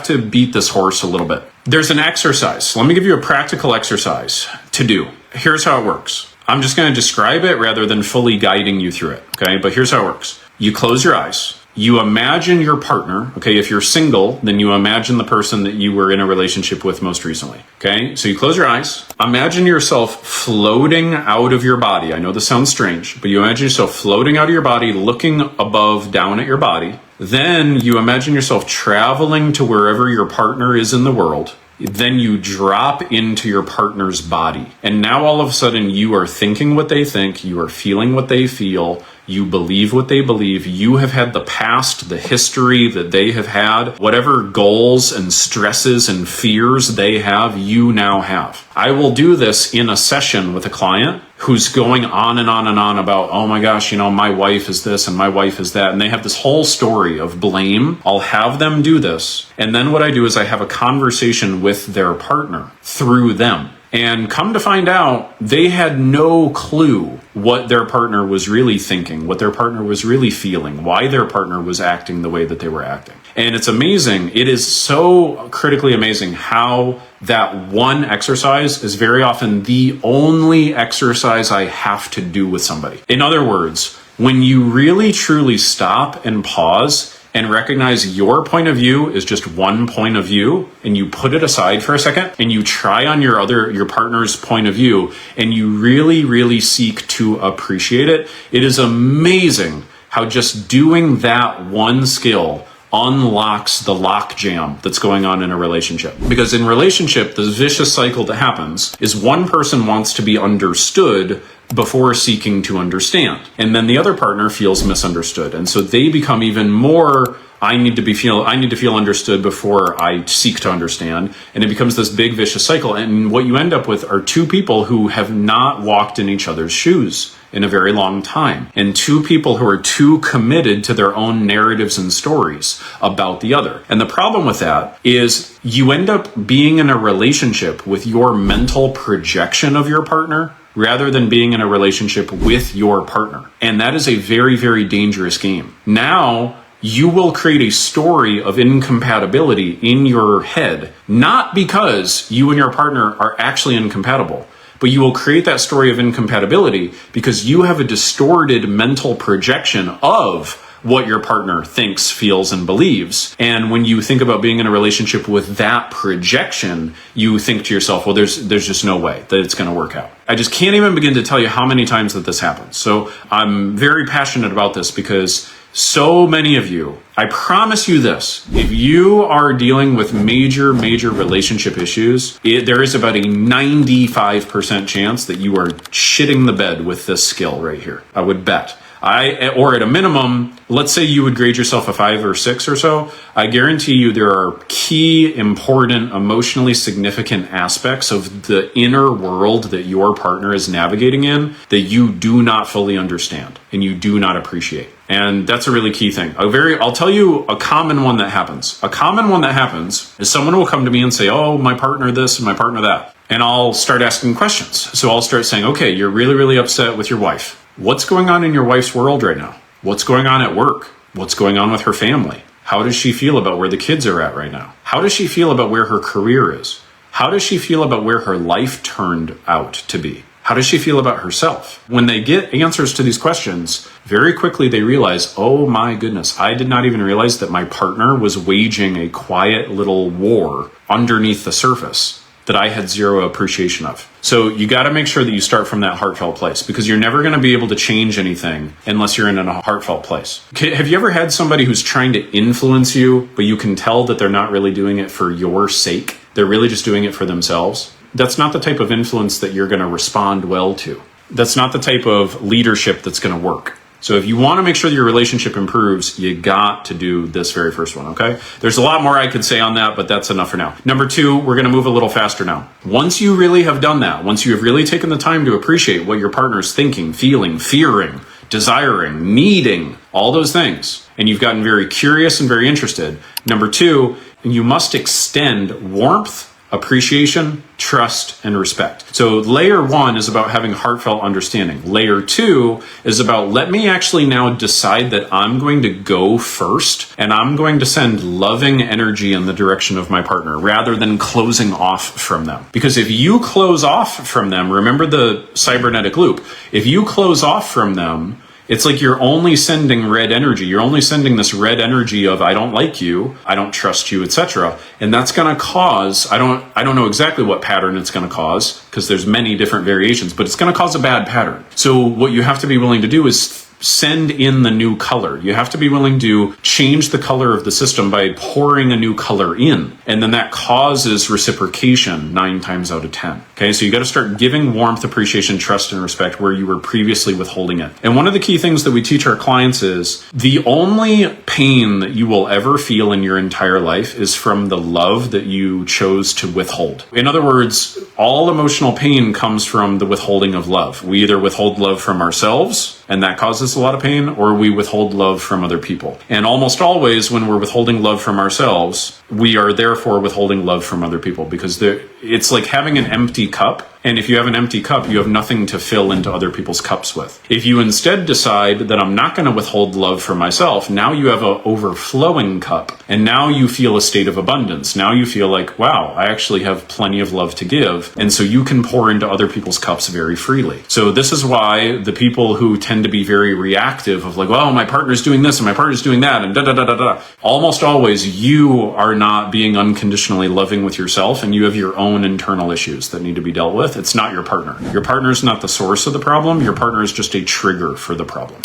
to beat this horse a little bit. There's an exercise. Let me give you a practical exercise to do. Here's how it works. I'm just going to describe it rather than fully guiding you through it. Okay. But here's how it works. You close your eyes. You imagine your partner, okay? If you're single, then you imagine the person that you were in a relationship with most recently, okay? So you close your eyes. Imagine yourself floating out of your body. I know this sounds strange, but you imagine yourself floating out of your body, looking above, down at your body. Then you imagine yourself traveling to wherever your partner is in the world. Then you drop into your partner's body. And now all of a sudden you are thinking what they think, you are feeling what they feel, you believe what they believe, you have had the past, the history that they have had, whatever goals and stresses and fears they have, you now have. I will do this in a session with a client who's going on and on and on about, oh my gosh, my wife is this and my wife is that. And they have this whole story of blame. I'll have them do this. And then what I do is I have a conversation with their partner through them. And come to find out, they had no clue what their partner was really thinking, what their partner was really feeling, why their partner was acting the way that they were acting. And it's amazing. It is so critically amazing how that one exercise is very often the only exercise I have to do with somebody. In other words, when you really truly stop and pause and recognize your point of view is just one point of view, and you put it aside for a second and you try on your partner's point of view, and you really, really seek to appreciate it, it is amazing how just doing that one skill unlocks the lockjam that's going on in a relationship. Because in relationship, the vicious cycle that happens is one person wants to be understood before seeking to understand. And then the other partner feels misunderstood. And so they become even more, I need to feel understood before I seek to understand. And it becomes this big vicious cycle. And what you end up with are two people who have not walked in each other's shoes in a very long time. And two people who are too committed to their own narratives and stories about the other. And the problem with that is you end up being in a relationship with your mental projection of your partner rather than being in a relationship with your partner. And that is a very, very dangerous game. Now, you will create a story of incompatibility in your head, not because you and your partner are actually incompatible, but you will create that story of incompatibility because you have a distorted mental projection of what your partner thinks, feels, and believes. And when you think about being in a relationship with that projection, you think to yourself, well, there's just no way that it's going to work out. I just can't even begin to tell you how many times that this happens. So I'm very passionate about this because so many of you, I promise you this, if you are dealing with major relationship issues, there is about a 95% chance that you are shitting the bed with this skill right here. I would bet. Or at a minimum, let's say you would grade yourself a 5 or 6 or so. I guarantee you there are key, important, emotionally significant aspects of the inner world that your partner is navigating in that you do not fully understand and you do not appreciate. And that's a really key thing. I'll tell you a common one that happens. A common one that happens is someone will come to me and say, oh, my partner this and my partner that. And I'll start asking questions. So I'll start saying, okay, you're really, really upset with your wife. What's going on in your wife's world right now? What's going on at work? What's going on with her family? How does she feel about where the kids are at right now? How does she feel about where her career is? How does she feel about where her life turned out to be? How does she feel about herself? When they get answers to these questions, very quickly they realize, oh my goodness, I did not even realize that my partner was waging a quiet little war underneath the surface that I had zero appreciation of. So you got to make sure that you start from that heartfelt place, because you're never going to be able to change anything unless you're in a heartfelt place. Okay, have you ever had somebody who's trying to influence you, but you can tell that they're not really doing it for your sake? They're really just doing it for themselves? That's not the type of influence that you're going to respond well to. That's not the type of leadership that's going to work. So if you want to make sure that your relationship improves, you got to do this very first one, okay? There's a lot more I could say on that, but that's enough for now. Number 2, we're going to move a little faster now. Once you really have done that, once you have really taken the time to appreciate what your partner's thinking, feeling, fearing, desiring, needing, all those things, and you've gotten very curious and very interested, number 2, you must extend warmth, appreciation, trust, and respect. So layer 1 is about having heartfelt understanding. Layer 2 is about, let me actually now decide that I'm going to go first and I'm going to send loving energy in the direction of my partner rather than closing off from them. Because if you close off from them, remember the cybernetic loop, if you close off from them, it's like you're only sending red energy. You're only sending this red energy of, I don't like you, I don't trust you, etc. And that's going to cause, I don't know exactly what pattern it's going to cause, because there's many different variations, but it's going to cause a bad pattern. So what you have to be willing to do is send in the new color. You have to be willing to change the color of the system by pouring a new color in. And then that causes reciprocation 9 times out of 10. Okay, so you got to start giving warmth, appreciation, trust, and respect where you were previously withholding it. And one of the key things that we teach our clients is the only pain that you will ever feel in your entire life is from the love that you chose to withhold. In other words, all emotional pain comes from the withholding of love. We either withhold love from ourselves, and that causes a lot of pain, or we withhold love from other people. And almost always when we're withholding love from ourselves, we are therefore withholding love from other people, because it's like having an empty cup. And if you have an empty cup, you have nothing to fill into other people's cups with. If you instead decide that I'm not going to withhold love for myself, now you have an overflowing cup. And now you feel a state of abundance. Now you feel like, wow, I actually have plenty of love to give. And so you can pour into other people's cups very freely. So this is why the people who tend to be very reactive of like, well, my partner's doing this and my partner's doing that and da-da-da-da-da. Almost always you are not being unconditionally loving with yourself, and you have your own internal issues that need to be dealt with. It's not your partner. Your partner is not the source of the problem. Your partner is just a trigger for the problem.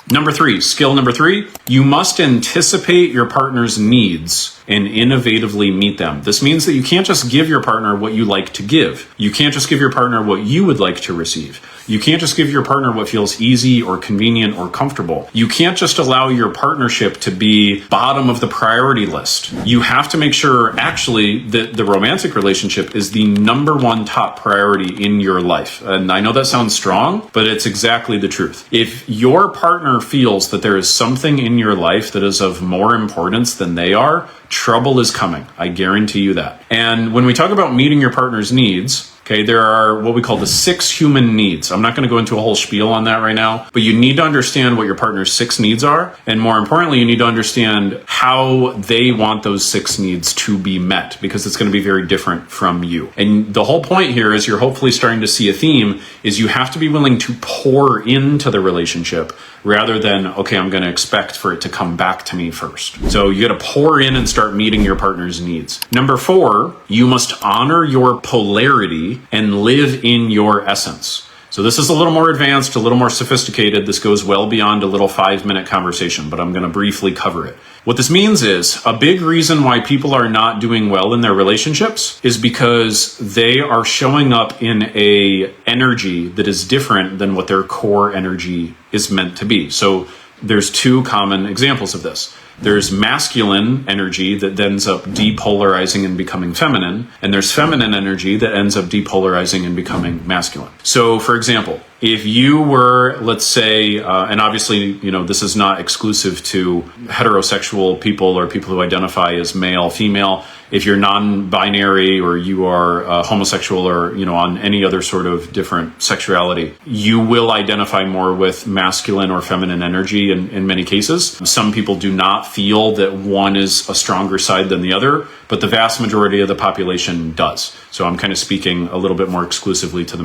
Skill number 3, you must anticipate your partner's needs and innovatively meet them. This means that you can't just give your partner what you like to give. You can't just give your partner what you would like to receive. You can't just give your partner what feels easy or convenient or comfortable. You can't just allow your partnership to be bottom of the priority list. You have to make sure actually that the romantic relationship is the number 1 top priority in your life. And I know that sounds strong, but it's exactly the truth. If your partner feels that there is something in your life that is of more importance than they are, trouble is coming. I guarantee you that. And when we talk about meeting your partner's needs, okay, there are what we call the 6 human needs. I'm not going to go into a whole spiel on that right now, but you need to understand what your partner's 6 needs are. And more importantly, you need to understand how they want those 6 needs to be met, because it's going to be very different from you. And the whole point here is you're hopefully starting to see a theme is you have to be willing to pour into the relationship rather than, okay, I'm going to expect for it to come back to me first. So you got to pour in and start meeting your partner's needs. Number 4, you must honor your polarity and live in your essence. So this is a little more advanced, a little more sophisticated. This goes well beyond a little 5-minute conversation, but I'm going to briefly cover it. What this means is a big reason why people are not doing well in their relationships is because they are showing up in a energy that is different than what their core energy is meant to be. So there's 2 common examples of this. There's masculine energy that ends up depolarizing and becoming feminine, and there's feminine energy that ends up depolarizing and becoming masculine. So, for example, if you were, let's say, and obviously, this is not exclusive to heterosexual people or people who identify as male, female. if you're non-binary or you are homosexual or, on any other sort of different sexuality, you will identify more with masculine or feminine energy in many cases. Some people do not feel that one is a stronger side than the other, but the vast majority of the population does. So I'm kind of speaking a little bit more exclusively to the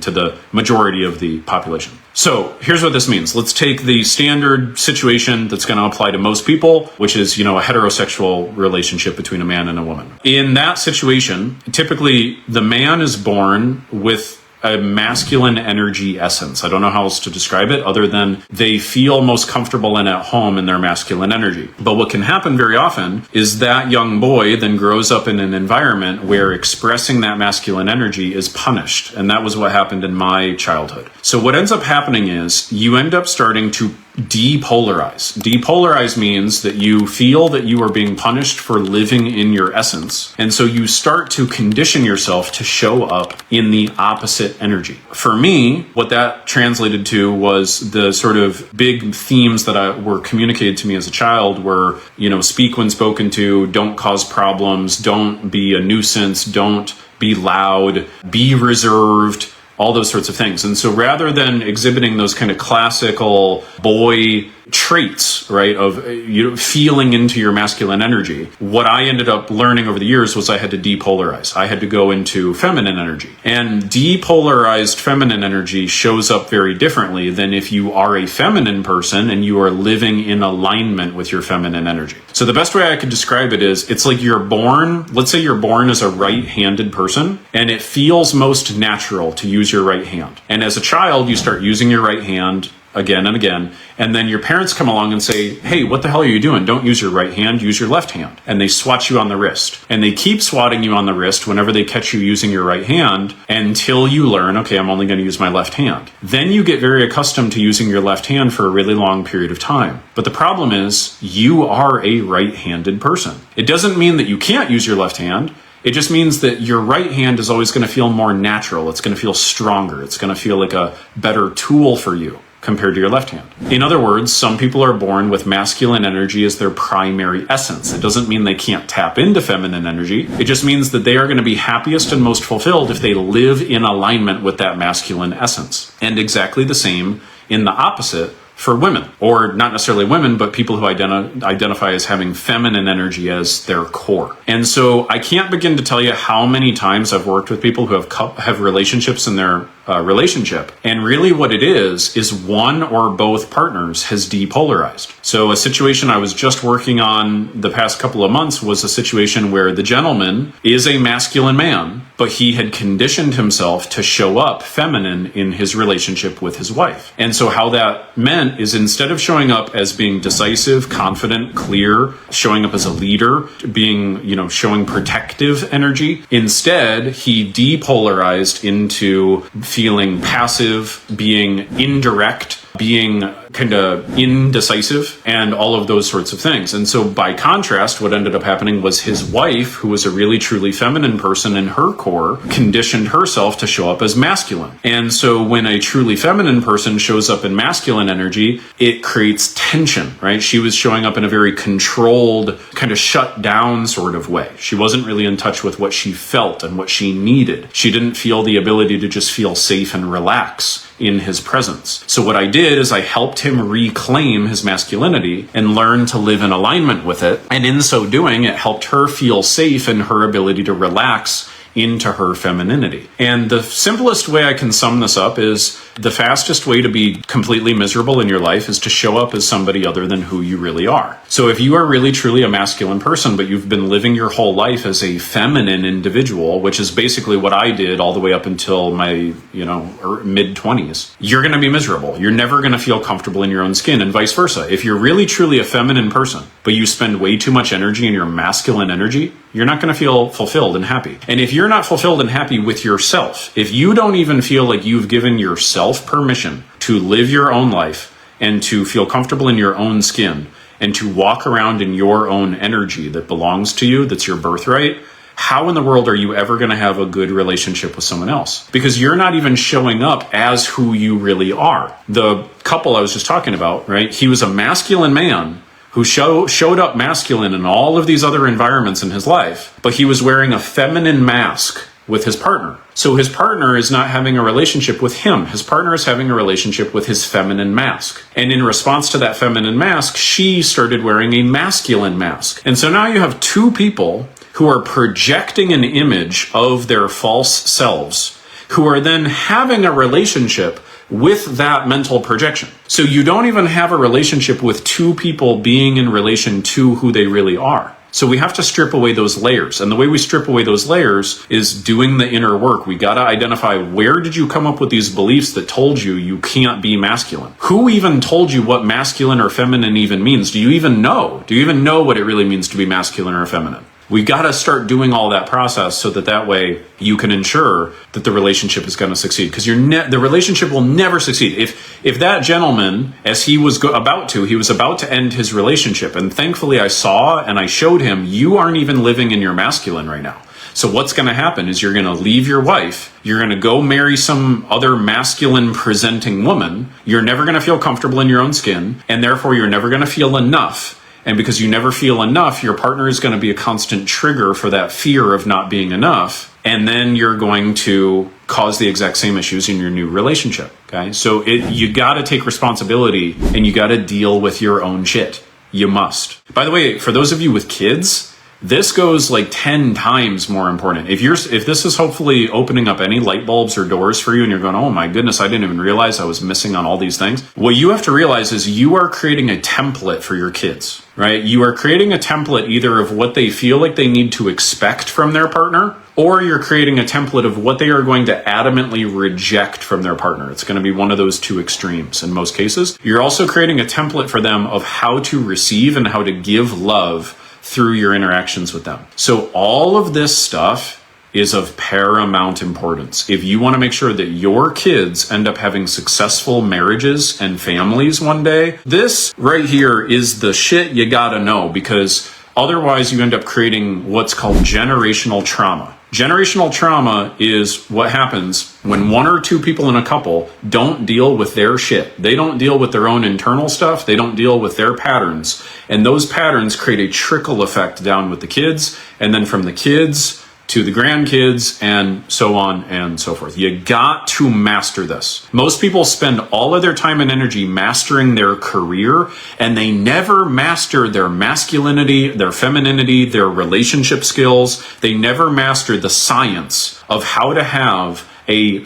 to the majority of the population. So here's what this means. Let's take the standard situation that's going to apply to most people, which is, a heterosexual relationship between a man and a woman. In that situation, typically the man is born with a masculine energy essence. I don't know how else to describe it other than they feel most comfortable and at home in their masculine energy. But what can happen very often is that young boy then grows up in an environment where expressing that masculine energy is punished. And that was what happened in my childhood. So what ends up happening is you end up starting to depolarize. Depolarize means that you feel that you are being punished for living in your essence. And so you start to condition yourself to show up in the opposite energy. For me, what that translated to was the sort of big themes that were communicated to me as a child were, speak when spoken to, don't cause problems, don't be a nuisance, don't be loud, be reserved, all those sorts of things. And so rather than exhibiting those kind of classical boy traits, right, of feeling into your masculine energy, what I ended up learning over the years was I had to depolarize. I had to go into feminine energy. And depolarized feminine energy shows up very differently than if you are a feminine person and you are living in alignment with your feminine energy. So the best way I could describe it is, it's like let's say you're born as a right-handed person, and it feels most natural to use your right hand. And as a child, you start using your right hand again and again, and then your parents come along and say, hey, what the hell are you doing? Don't use your right hand, use your left hand. And they swat you on the wrist. And they keep swatting you on the wrist whenever they catch you using your right hand until you learn, okay, I'm only going to use my left hand. Then you get very accustomed to using your left hand for a really long period of time. But the problem is, you are a right-handed person. It doesn't mean that you can't use your left hand. It just means that your right hand is always going to feel more natural. It's going to feel stronger. It's going to feel like a better tool for you compared to your left hand. In other words, some people are born with masculine energy as their primary essence. It doesn't mean they can't tap into feminine energy. It just means that they are going to be happiest and most fulfilled if they live in alignment with that masculine essence. And exactly the same in the opposite for women, or not necessarily women, but people who identify as having feminine energy as their core. And so I can't begin to tell you how many times I've worked with people who have relationships in their relationship. And really what it is one or both partners has depolarized. So a situation I was just working on the past couple of months was a situation where the gentleman is a masculine man, but he had conditioned himself to show up feminine in his relationship with his wife. And so how that meant is, instead of showing up as being decisive, confident, clear, showing up as a leader, being, showing protective energy, instead he depolarized into feeling passive, being indirect, being kind of indecisive, and all of those sorts of things. And so by contrast, what ended up happening was his wife, who was a really truly feminine person in her core, conditioned herself to show up as masculine. And so when a truly feminine person shows up in masculine energy, it creates tension, right? She was showing up in a very controlled, kind of shut down sort of way. She wasn't really in touch with what she felt and what she needed. She didn't feel the ability to just feel safe and relax in his presence. So what I did is I helped him reclaim his masculinity and learn to live in alignment with it. And in so doing, it helped her feel safe in her ability to relax into her femininity. And the simplest way I can sum this up is, the fastest way to be completely miserable in your life is to show up as somebody other than who you really are. So if you are really truly a masculine person, but you've been living your whole life as a feminine individual, which is basically what I did all the way up until my, mid-20s, you're going to be miserable. You're never going to feel comfortable in your own skin, and vice versa. If you're really truly a feminine person, but you spend way too much energy in your masculine energy, you're not going to feel fulfilled and happy. And if you're not fulfilled and happy with yourself, if you don't even feel like you've given yourself permission to live your own life and to feel comfortable in your own skin and to walk around in your own energy that belongs to you, that's your birthright, how in the world are you ever going to have a good relationship with someone else? Because you're not even showing up as who you really are. The couple I was just talking about, right? He was a masculine man, who showed up masculine in all of these other environments in his life, but he was wearing a feminine mask with his partner. So his partner is not having a relationship with him. His partner is having a relationship with his feminine mask. And in response to that feminine mask, she started wearing a masculine mask. And so now you have two people who are projecting an image of their false selves, who are then having a relationship with that mental projection. So you don't even have a relationship with two people being in relation to who they really are. So we have to strip away those layers. And the way we strip away those layers is doing the inner work. We got to identify, where did you come up with these beliefs that told you you can't be masculine? Who even told you what masculine or feminine even means? Do you even know? Do you even know what it really means to be masculine or feminine? We got to start doing all that process so that way you can ensure that the relationship is going to succeed, because the relationship will never succeed. If that gentleman, as he was about to end his relationship, and thankfully I saw and I showed him, you aren't even living in your masculine right now. So what's going to happen is you're going to leave your wife, you're going to go marry some other masculine presenting woman, you're never going to feel comfortable in your own skin, and therefore you're never going to feel enough. And because you never feel enough, your partner is going to be a constant trigger for that fear of not being enough. And then you're going to cause the exact same issues in your new relationship. Okay. So you got to take responsibility, and you got to deal with your own shit. You must. By the way, for those of you with kids, this goes like 10 times more important. If this is hopefully opening up any light bulbs or doors for you and you're going, oh my goodness, I didn't even realize I was missing on all these things. What you have to realize is you are creating a template for your kids, right? You are creating a template either of what they feel like they need to expect from their partner, or you're creating a template of what they are going to adamantly reject from their partner. It's going to be one of those two extremes in most cases. You're also creating a template for them of how to receive and how to give love through your interactions with them. So all of this stuff is of paramount importance. If you want to make sure that your kids end up having successful marriages and families one day, this right here is the shit you gotta know, because otherwise you end up creating what's called generational trauma. Generational trauma is what happens when one or two people in a couple don't deal with their shit. They don't deal with their own internal stuff. They don't deal with their patterns. And those patterns create a trickle effect down with the kids, and then from the kids to the grandkids, and so on and so forth. You got to master this. Most people spend all of their time and energy mastering their career, and they never master their masculinity, their femininity, their relationship skills. They never master the science of how to have a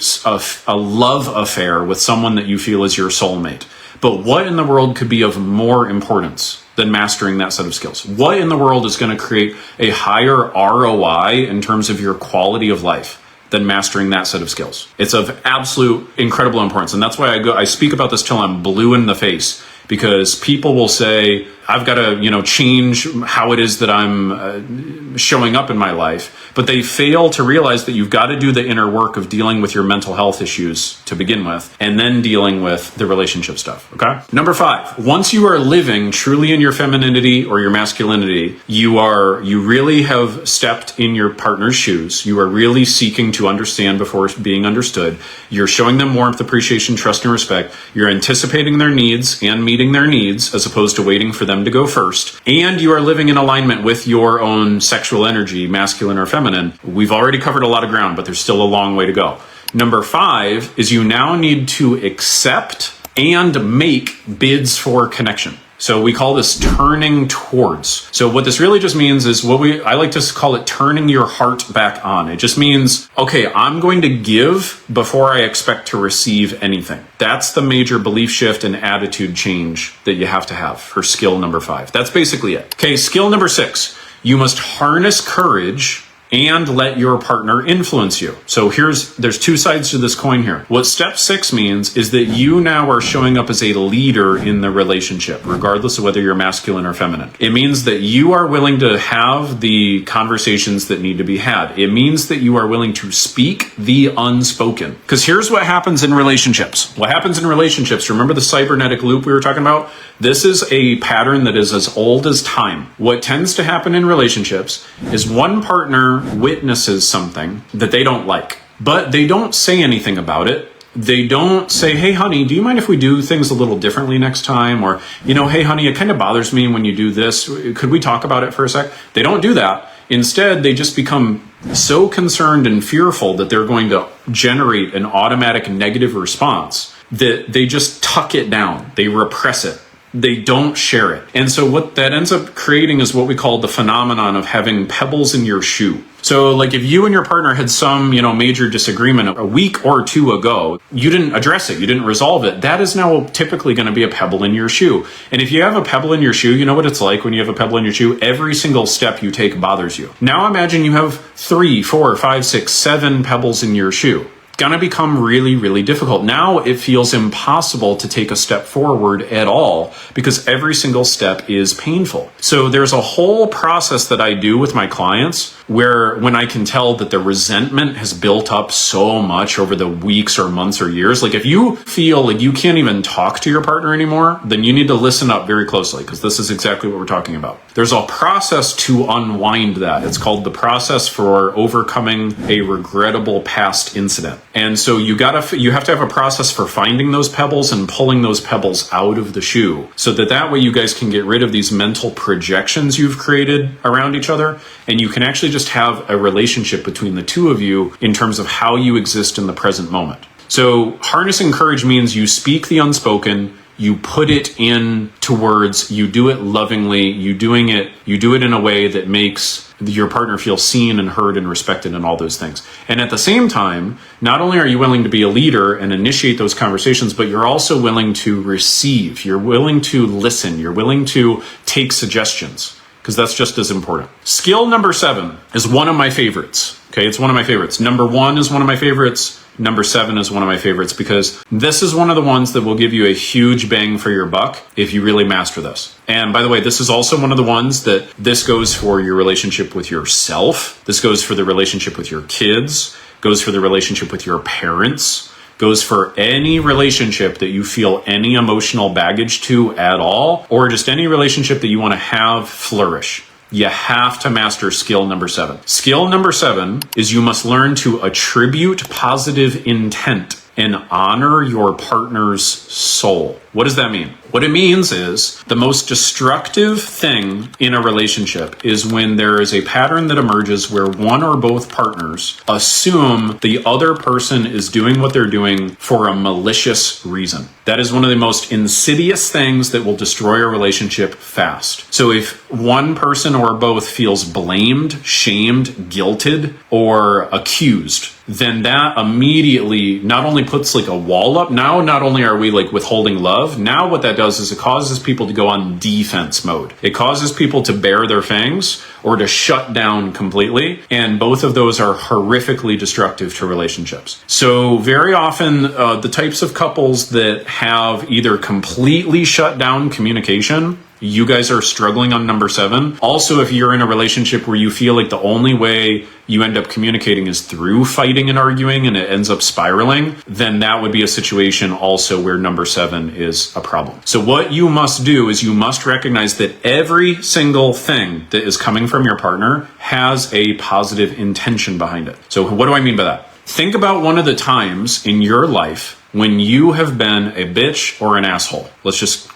love affair with someone that you feel is your soulmate. But what in the world could be of more importance than mastering that set of skills? What in the world is going to create a higher ROI in terms of your quality of life than mastering that set of skills? It's of absolute incredible importance. And that's why I speak about this till I'm blue in the face, because people will say, I've got to, change how it is that I'm showing up in my life. But they fail to realize that you've got to do the inner work of dealing with your mental health issues to begin with, and then dealing with the relationship stuff. Okay. Number 5, once you are living truly in your femininity or your masculinity, you really have stepped in your partner's shoes. You are really seeking to understand before being understood. You're showing them warmth, appreciation, trust, and respect. You're anticipating their needs and meeting their needs as opposed to waiting for them to go first. And you are living in alignment with your own sexual energy, masculine or feminine. We've already covered a lot of ground, but there's still a long way to go. Number 5 is you now need to accept and make bids for connection. So we call this turning towards. So what this really just means is I like to call it turning your heart back on. It just means, okay, I'm going to give before I expect to receive anything. That's the major belief shift and attitude change that you have to have for skill number 5. That's basically it. Okay, skill number 6. You must harness courage and let your partner influence you. So there's two sides to this coin here. What step 6 means is that you now are showing up as a leader in the relationship, regardless of whether you're masculine or feminine. It means that you are willing to have the conversations that need to be had. It means that you are willing to speak the unspoken. Because here's what happens in relationships. What happens in relationships, remember the cybernetic loop we were talking about? This is a pattern that is as old as time. What tends to happen in relationships is one partner witnesses something that they don't like, but they don't say anything about it they don't say, hey, honey, do you mind if we do things a little differently next time? Or, hey, honey, it kind of bothers me when you do this. Could we talk about it for a sec? They don't do that. Instead, they just become so concerned and fearful that they're going to generate an automatic negative response that they just tuck it down. They repress it. They don't share it. And so what that ends up creating is what we call the phenomenon of having pebbles in your shoe. So like if you and your partner had some, major disagreement a week or two ago, you didn't address it, you didn't resolve it, that is now typically going to be a pebble in your shoe. And if you have a pebble in your shoe, you know what it's like when you have a pebble in your shoe? Every single step you take bothers you. Now imagine you have 3, 4, 5, 6, 7 pebbles in your shoe. Gonna become really, really difficult. Now it feels impossible to take a step forward at all because every single step is painful. So there's a whole process that I do with my clients where when I can tell that the resentment has built up so much over the weeks or months or years, like if you feel like you can't even talk to your partner anymore, then you need to listen up very closely because this is exactly what we're talking about. There's a process to unwind that. It's called the process for overcoming a regrettable past incident. And so you have to have a process for finding those pebbles and pulling those pebbles out of the shoe so that way you guys can get rid of these mental projections you've created around each other, and you can actually just have a relationship between the two of you in terms of how you exist in the present moment. So harnessing courage means you speak the unspoken, you put it into words, you do it lovingly, you do it in a way that makes your partner feel seen and heard and respected and all those things. And at the same time, not only are you willing to be a leader and initiate those conversations, but you're also willing to receive, you're willing to listen, you're willing to take suggestions, because that's just as important. Skill number 7 is one of my favorites. Okay, it's one of my favorites. Number 1 is one of my favorites. Number 7 is one of my favorites because this is one of the ones that will give you a huge bang for your buck if you really master this. And by the way, this is also one of the ones that this goes for your relationship with yourself. This goes for the relationship with your kids, goes for the relationship with your parents, goes for any relationship that you feel any emotional baggage to at all, or just any relationship that you want to have flourish. You have to master skill number 7. Skill number 7 is you must learn to attribute positive intent and honor your partner's soul. What does that mean? What it means is the most destructive thing in a relationship is when there is a pattern that emerges where one or both partners assume the other person is doing what they're doing for a malicious reason. That is one of the most insidious things that will destroy a relationship fast. So if one person or both feels blamed, shamed, guilted, or accused, then that immediately not only puts like a wall up. Now, not only are we like withholding love, now what that does is it causes people to go on defense mode. It causes people to bare their fangs or to shut down completely. And both of those are horrifically destructive to relationships. So very often the types of couples that have either completely shut down communication, you guys are struggling on number 7. Also, if you're in a relationship where you feel like the only way you end up communicating is through fighting and arguing and it ends up spiraling, then that would be a situation also where number 7 is a problem. So what you must do is you must recognize that every single thing that is coming from your partner has a positive intention behind it. So what do I mean by that? Think about one of the times in your life when you have been a bitch or an asshole. Let's just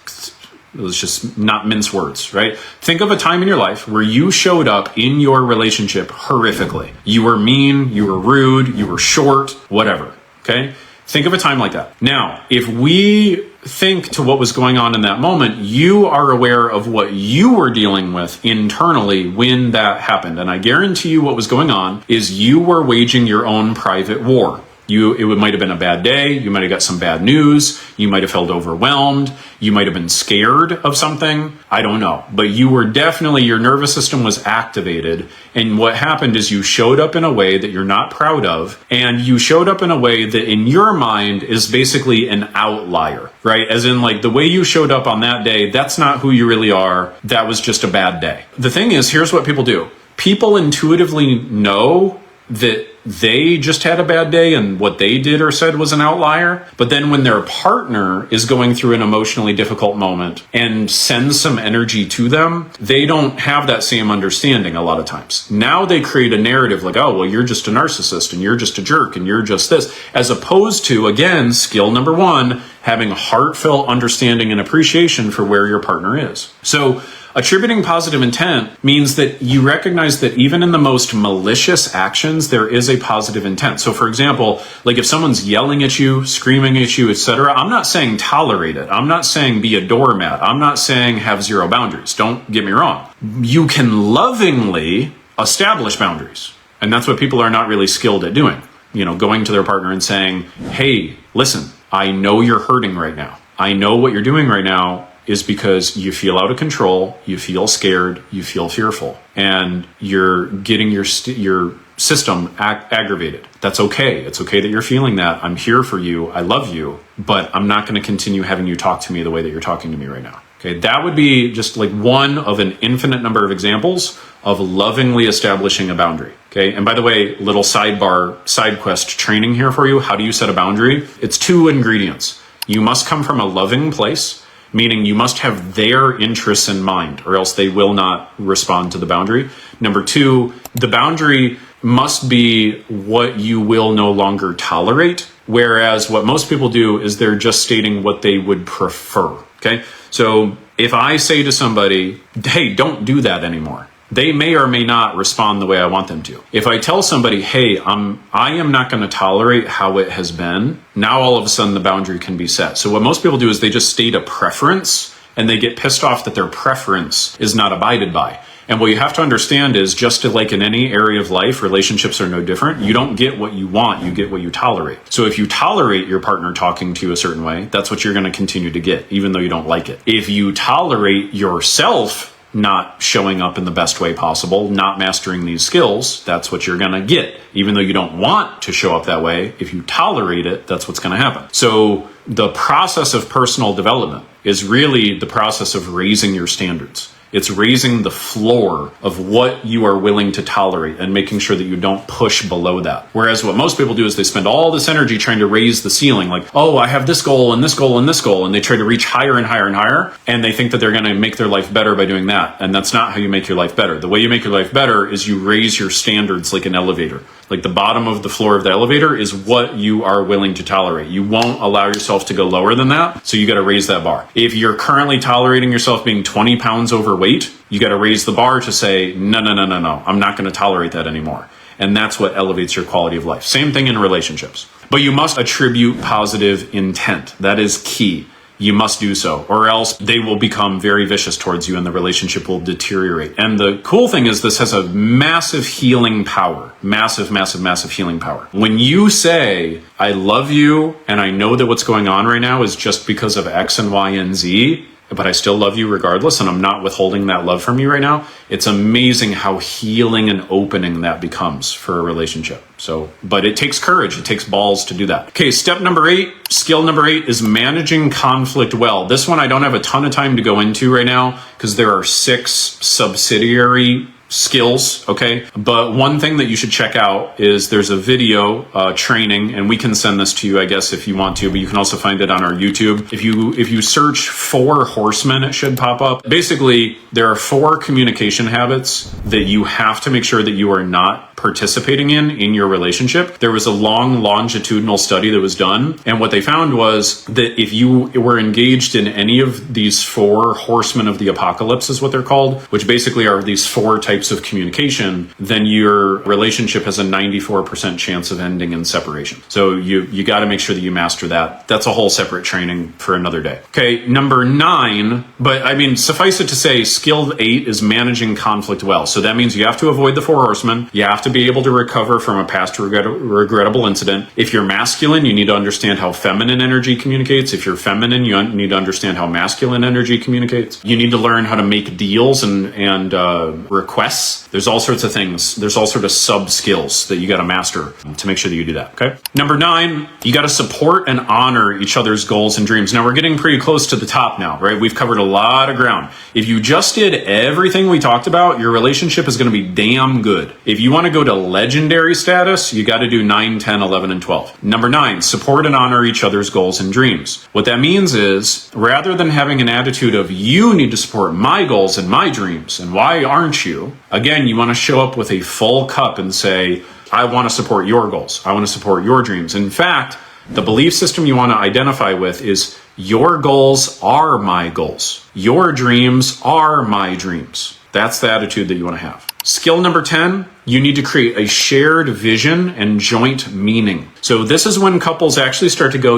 not mince words, right? Think of a time in your life where you showed up in your relationship horrifically. You were mean, you were rude, you were short, whatever, okay? Think of a time like that. Now, if we think to what was going on in that moment, you are aware of what you were dealing with internally when that happened. And I guarantee you what was going on is you were waging your own private war. It might have been a bad day. You might have got some bad news. You might have felt overwhelmed. You might have been scared of something. I don't know. But your nervous system was activated. And what happened is you showed up in a way that you're not proud of. And you showed up in a way that in your mind is basically an outlier, right? As in like the way you showed up on that day, that's not who you really are. That was just a bad day. The thing is, here's what people do. People intuitively know that they just had a bad day and what they did or said was an outlier. But then when their partner is going through an emotionally difficult moment and sends some energy to them, they don't have that same understanding a lot of times. Now they create a narrative like, oh, well, you're just a narcissist and you're just a jerk and you're just this, as opposed to, again, skill number one, having heartfelt understanding and appreciation for where your partner is. So attributing positive intent means that you recognize that even in the most malicious actions, there is a positive intent. So for example, like if someone's yelling at you, screaming at you, etc., I'm not saying tolerate it. I'm not saying be a doormat. I'm not saying have zero boundaries. Don't get me wrong. You can lovingly establish boundaries. And that's what people are not really skilled at doing. You know, going to their partner and saying, hey, listen, I know you're hurting right now. I know what you're doing right now is because you feel out of control, you feel scared, you feel fearful, and you're getting your system aggravated. That's okay. It's okay that you're feeling that. I'm here for you. I love you, but I'm not going to continue having you talk to me the way that you're talking to me right now. Okay, that would be just like one of an infinite number of examples of lovingly establishing a boundary. Okay, and by the way, little sidebar, side quest training here for you. How do you set a boundary? It's 2 ingredients. You must come from a loving place, meaning you must have their interests in mind, or else they will not respond to the boundary. Number 2, the boundary must be what you will no longer tolerate, whereas what most people do is they're just stating what they would prefer. Okay, so if I say to somebody, hey, don't do that anymore, they may or may not respond the way I want them to. If I tell somebody, hey, I am not going to tolerate how it has been, now all of a sudden the boundary can be set. So what most people do is they just state a preference and they get pissed off that their preference is not abided by. And what you have to understand is, just like in any area of life, relationships are no different. You don't get what you want, you get what you tolerate. So if you tolerate your partner talking to you a certain way, that's what you're going to continue to get, even though you don't like it. If you tolerate yourself not showing up in the best way possible, not mastering these skills, that's what you're going to get. Even though you don't want to show up that way, if you tolerate it, that's what's going to happen. So the process of personal development is really the process of raising your standards. It's raising the floor of what you are willing to tolerate and making sure that you don't push below that. Whereas what most people do is they spend all this energy trying to raise the ceiling, like, oh, I have this goal and this goal and this goal, and they try to reach higher and higher and higher, and they think that they're going to make their life better by doing that. And that's not how you make your life better. The way you make your life better is you raise your standards like an elevator. Like the bottom of the floor of the elevator is what you are willing to tolerate. You won't allow yourself to go lower than that, so you got to raise that bar. If you're currently tolerating yourself being 20 pounds overweight, you got to raise the bar to say, no, I'm not going to tolerate that anymore. And that's what elevates your quality of life. Same thing in relationships. But you must attribute positive intent. That is key. You must do so, or else they will become very vicious towards you and the relationship will deteriorate. And the cool thing is this has a massive healing power, massive healing power. When you say, I love you and I know that what's going on right now is just because of X and Y and Z, but I still love you regardless, and I'm not withholding that love from you right now, it's amazing how healing and opening that becomes for a relationship. So, but it takes courage, it takes balls to do that. Okay, step number 8, skill number 8 is managing conflict well. This one I don't have a ton of time to go into right now because there are 6 subsidiary skills, okay? But one thing that you should check out is there's a video training, and we can send this to you, I guess, if you want to, but you can also find it on our YouTube. If you search 4 horsemen, it should pop up. Basically, there are 4 communication habits that you have to make sure that you are not participating in your relationship. There was a long longitudinal study that was done, and what they found was that if you were engaged in any of these 4 horsemen of the apocalypse is what they're called, which basically are these 4 types of communication, then your relationship has a 94% chance of ending in separation. So you got to make sure that you master that. That's a whole separate training for another day. Okay, number 9, but I mean, suffice it to say, skill 8 is managing conflict well. So that means you have to avoid the 4 horsemen. You have to be able to recover from a past regrettable incident. If you're masculine, you need to understand how feminine energy communicates. If you're feminine, you need to understand how masculine energy communicates. You need to learn how to make deals and requests. There's all sorts of things. There's all sorts of sub skills that you got to master to make sure that you do that. Okay. Number 9, you got to support and honor each other's goals and dreams. Now we're getting pretty close to the top now, right? We've covered a lot of ground. If you just did everything we talked about, your relationship is going to be damn good. If you want to go go to legendary status, you got to do 9, 10, 11, and 12. Number 9, support and honor each other's goals and dreams. What that means is, rather than having an attitude of you need to support my goals and my dreams, and why aren't you? Again, you want to show up with a full cup and say, I want to support your goals. I want to support your dreams. In fact, the belief system you want to identify with is your goals are my goals. Your dreams are my dreams. That's the attitude that you want to have. Skill number 10, you need to create a shared vision and joint meaning. So this is when couples actually start to go,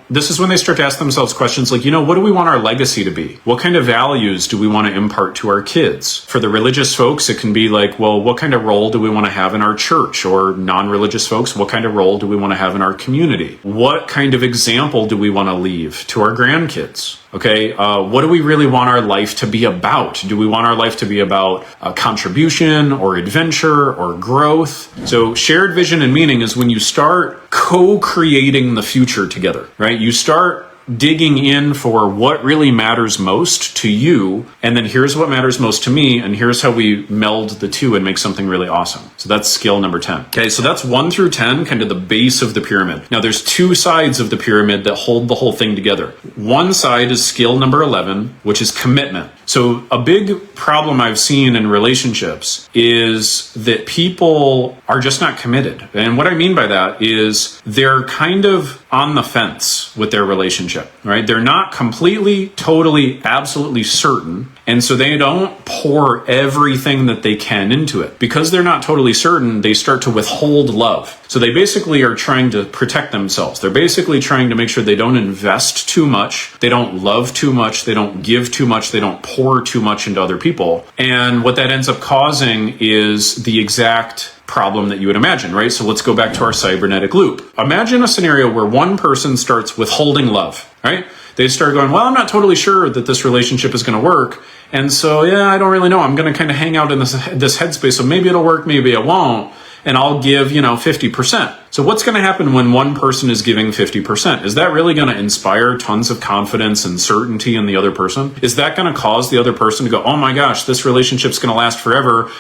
this is when they start to ask themselves questions like, what do we want our legacy to be? What kind of values do we want to impart to our kids? For the religious folks, it can be like, well, what kind of role do we want to have in our church? Or non-religious folks, what kind of role do we want to have in our community? What kind of example do we want to leave to our grandkids? Okay, what do we really want our life to be about? Do we want our life to be about contribution or adventure or growth? So shared vision and meaning is when you start co-creating the future together, right? You start digging in for what really matters most to you, and then here's what matters most to me, and here's how we meld the two and make something really awesome. So that's skill number 10. Okay, so that's 1 through 10, kind of the base of the pyramid. Now there's 2 sides of the pyramid that hold the whole thing together. One side is skill number 11, which is commitment. So a big problem I've seen in relationships is that people are just not committed. And what I mean by that is they're kind of on the fence with their relationship, right? They're not completely, totally, absolutely certain. And so they don't pour everything that they can into it. Because they're not totally certain, they start to withhold love. So they basically are trying to protect themselves. They're basically trying to make sure they don't invest too much, they don't love too much, they don't give too much, they don't pour too much into other people. And what that ends up causing is the exact problem that you would imagine, right? So let's go back to our cybernetic loop. Imagine a scenario where one person starts withholding love, right? They start going, well, I'm not totally sure that this relationship is going to work. And so, I don't really know. I'm going to kind of hang out in this headspace. So maybe it'll work, maybe it won't. And I'll give, 50%. So what's going to happen when one person is giving 50%? Is that really going to inspire tons of confidence and certainty in the other person? Is that going to cause the other person to go, oh my gosh, this relationship's going to last forever.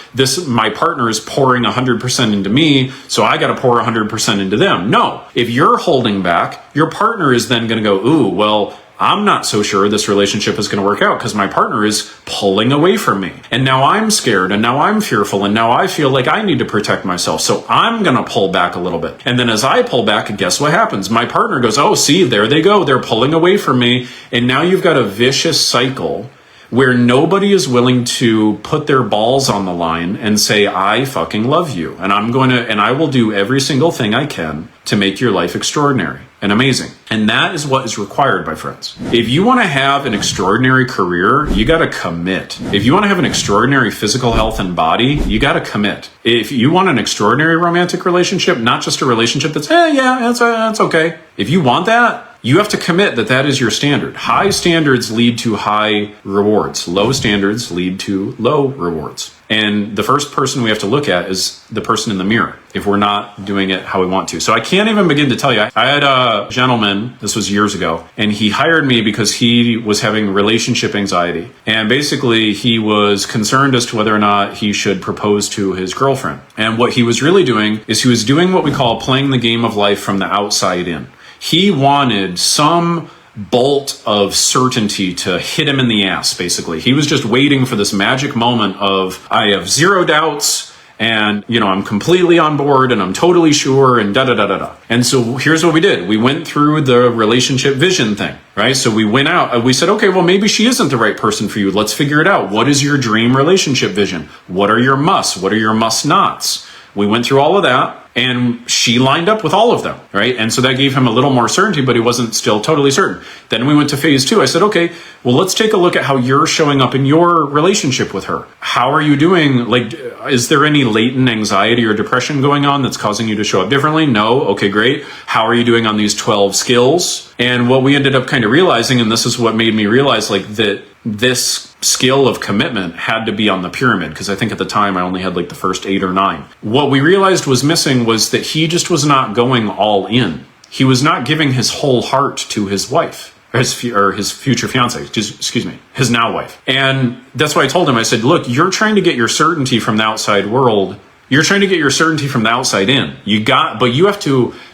My partner is pouring 100% into me, so I got to pour 100% into them. No. If you're holding back, your partner is then going to go, ooh, well, I'm not so sure this relationship is going to work out because my partner is pulling away from me. And now I'm scared, and now I'm fearful, and now I feel like I need to protect myself. So I'm going to pull back a little bit. And then as I pull back, guess what happens? My partner goes, oh, see, there they go. They're pulling away from me. And now you've got a vicious cycle where nobody is willing to put their balls on the line and say, I fucking love you. And I will do every single thing I can to make your life extraordinary and amazing. And that is what is required, my friends. If you want to have an extraordinary career, you got to commit. If you want to have an extraordinary physical health and body, you got to commit. If you want an extraordinary romantic relationship, not just a relationship that's, that's okay. If you want that, you have to commit that is your standard. High standards lead to high rewards. Low standards lead to low rewards. And the first person we have to look at is the person in the mirror if we're not doing it how we want to. So I can't even begin to tell you. I had a gentleman, this was years ago, and he hired me because he was having relationship anxiety. And basically he was concerned as to whether or not he should propose to his girlfriend. And what he was really doing is he was doing what we call playing the game of life from the outside in. He wanted some bolt of certainty to hit him in the ass, basically. He was just waiting for this magic moment of, I have zero doubts, and, I'm completely on board, and I'm totally sure, and da-da-da-da-da. And so here's what we did. We went through the relationship vision thing, right? So we went out, we said, okay, well, maybe she isn't the right person for you. Let's figure it out. What is your dream relationship vision? What are your musts? What are your must-nots? We went through all of that. And she lined up with all of them, right? And so that gave him a little more certainty, but he wasn't still totally certain. Then we went to phase 2. I said, okay, well, let's take a look at how you're showing up in your relationship with her. How are you doing? Like, is there any latent anxiety or depression going on that's causing you to show up differently? No. Okay, great. How are you doing on these 12 skills? And what we ended up kind of realizing, and this is what made me realize, like, that this skill of commitment had to be on the pyramid, because I think at the time I only had like the first 8 or 9. What we realized was missing was that he just was not going all in. He was not giving his whole heart to his wife, or his future fiance, his now wife. And that's why I told him, I said, look, you're trying to get your certainty from the outside world. You're trying to get your certainty from the outside in.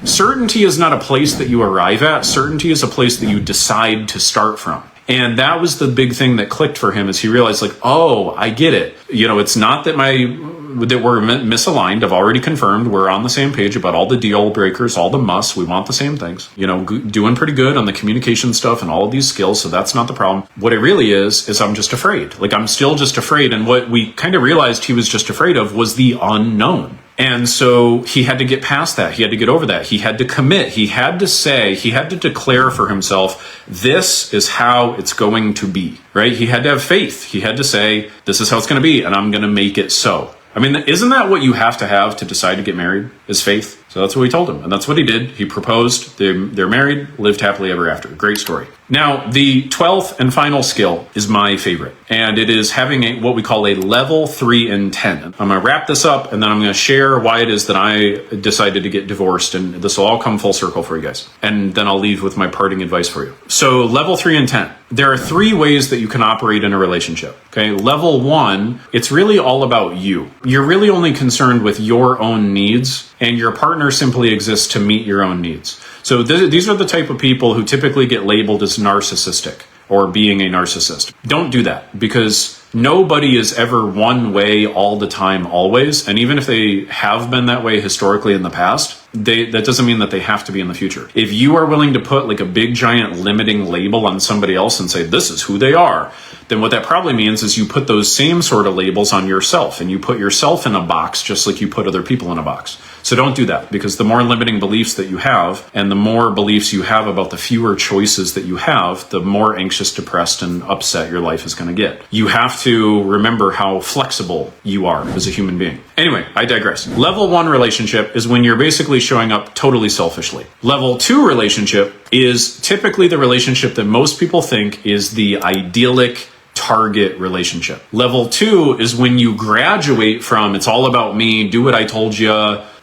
Certainty is not a place that you arrive at. Certainty is a place that you decide to start from. And that was the big thing that clicked for him, as he realized, like, oh, I get it. It's not that we're misaligned. I've already confirmed we're on the same page about all the deal breakers, all the musts. We want the same things. Doing pretty good on the communication stuff and all of these skills. So that's not the problem. What it really is I'm just afraid. Like, I'm still just afraid. And what we kind of realized he was just afraid of was the unknown. And so he had to get past that. He had to get over that. He had to commit. He had to declare for himself, this is how it's going to be, right? He had to have faith. He had to say, this is how it's going to be, and I'm going to make it so. I mean, isn't that what you have to decide to get married, is faith? So that's what we told him, and that's what he did. He proposed, they're married, lived happily ever after. Great story. Now, the 12th and final skill is my favorite, and it is having what we call a level 3 intent. I'm going to wrap this up, and then I'm going to share why it is that I decided to get divorced, and this will all come full circle for you guys. And then I'll leave with my parting advice for you. So level 3 intent. There are 3 ways that you can operate in a relationship. Okay, level 1, it's really all about you. You're really only concerned with your own needs, and your partner simply exists to meet your own needs. So these are the type of people who typically get labeled as narcissistic or being a narcissist. Don't do that, because nobody is ever one way all the time, always. And even if they have been that way historically in the past, that doesn't mean that they have to be in the future. If you are willing to put like a big giant limiting label on somebody else and say, this is who they are, then what that probably means is you put those same sort of labels on yourself, and you put yourself in a box just like you put other people in a box. So don't do that, because the more limiting beliefs that you have, and the more beliefs you have about the fewer choices that you have, the more anxious, depressed, and upset your life is going to get. You have to remember how flexible you are as a human being. Anyway, I digress. Level 1 relationship is when you're basically showing up totally selfishly. Level 2 relationship is typically the relationship that most people think is the idyllic target relationship. Level 2 is when you graduate from it's all about me, do what I told you,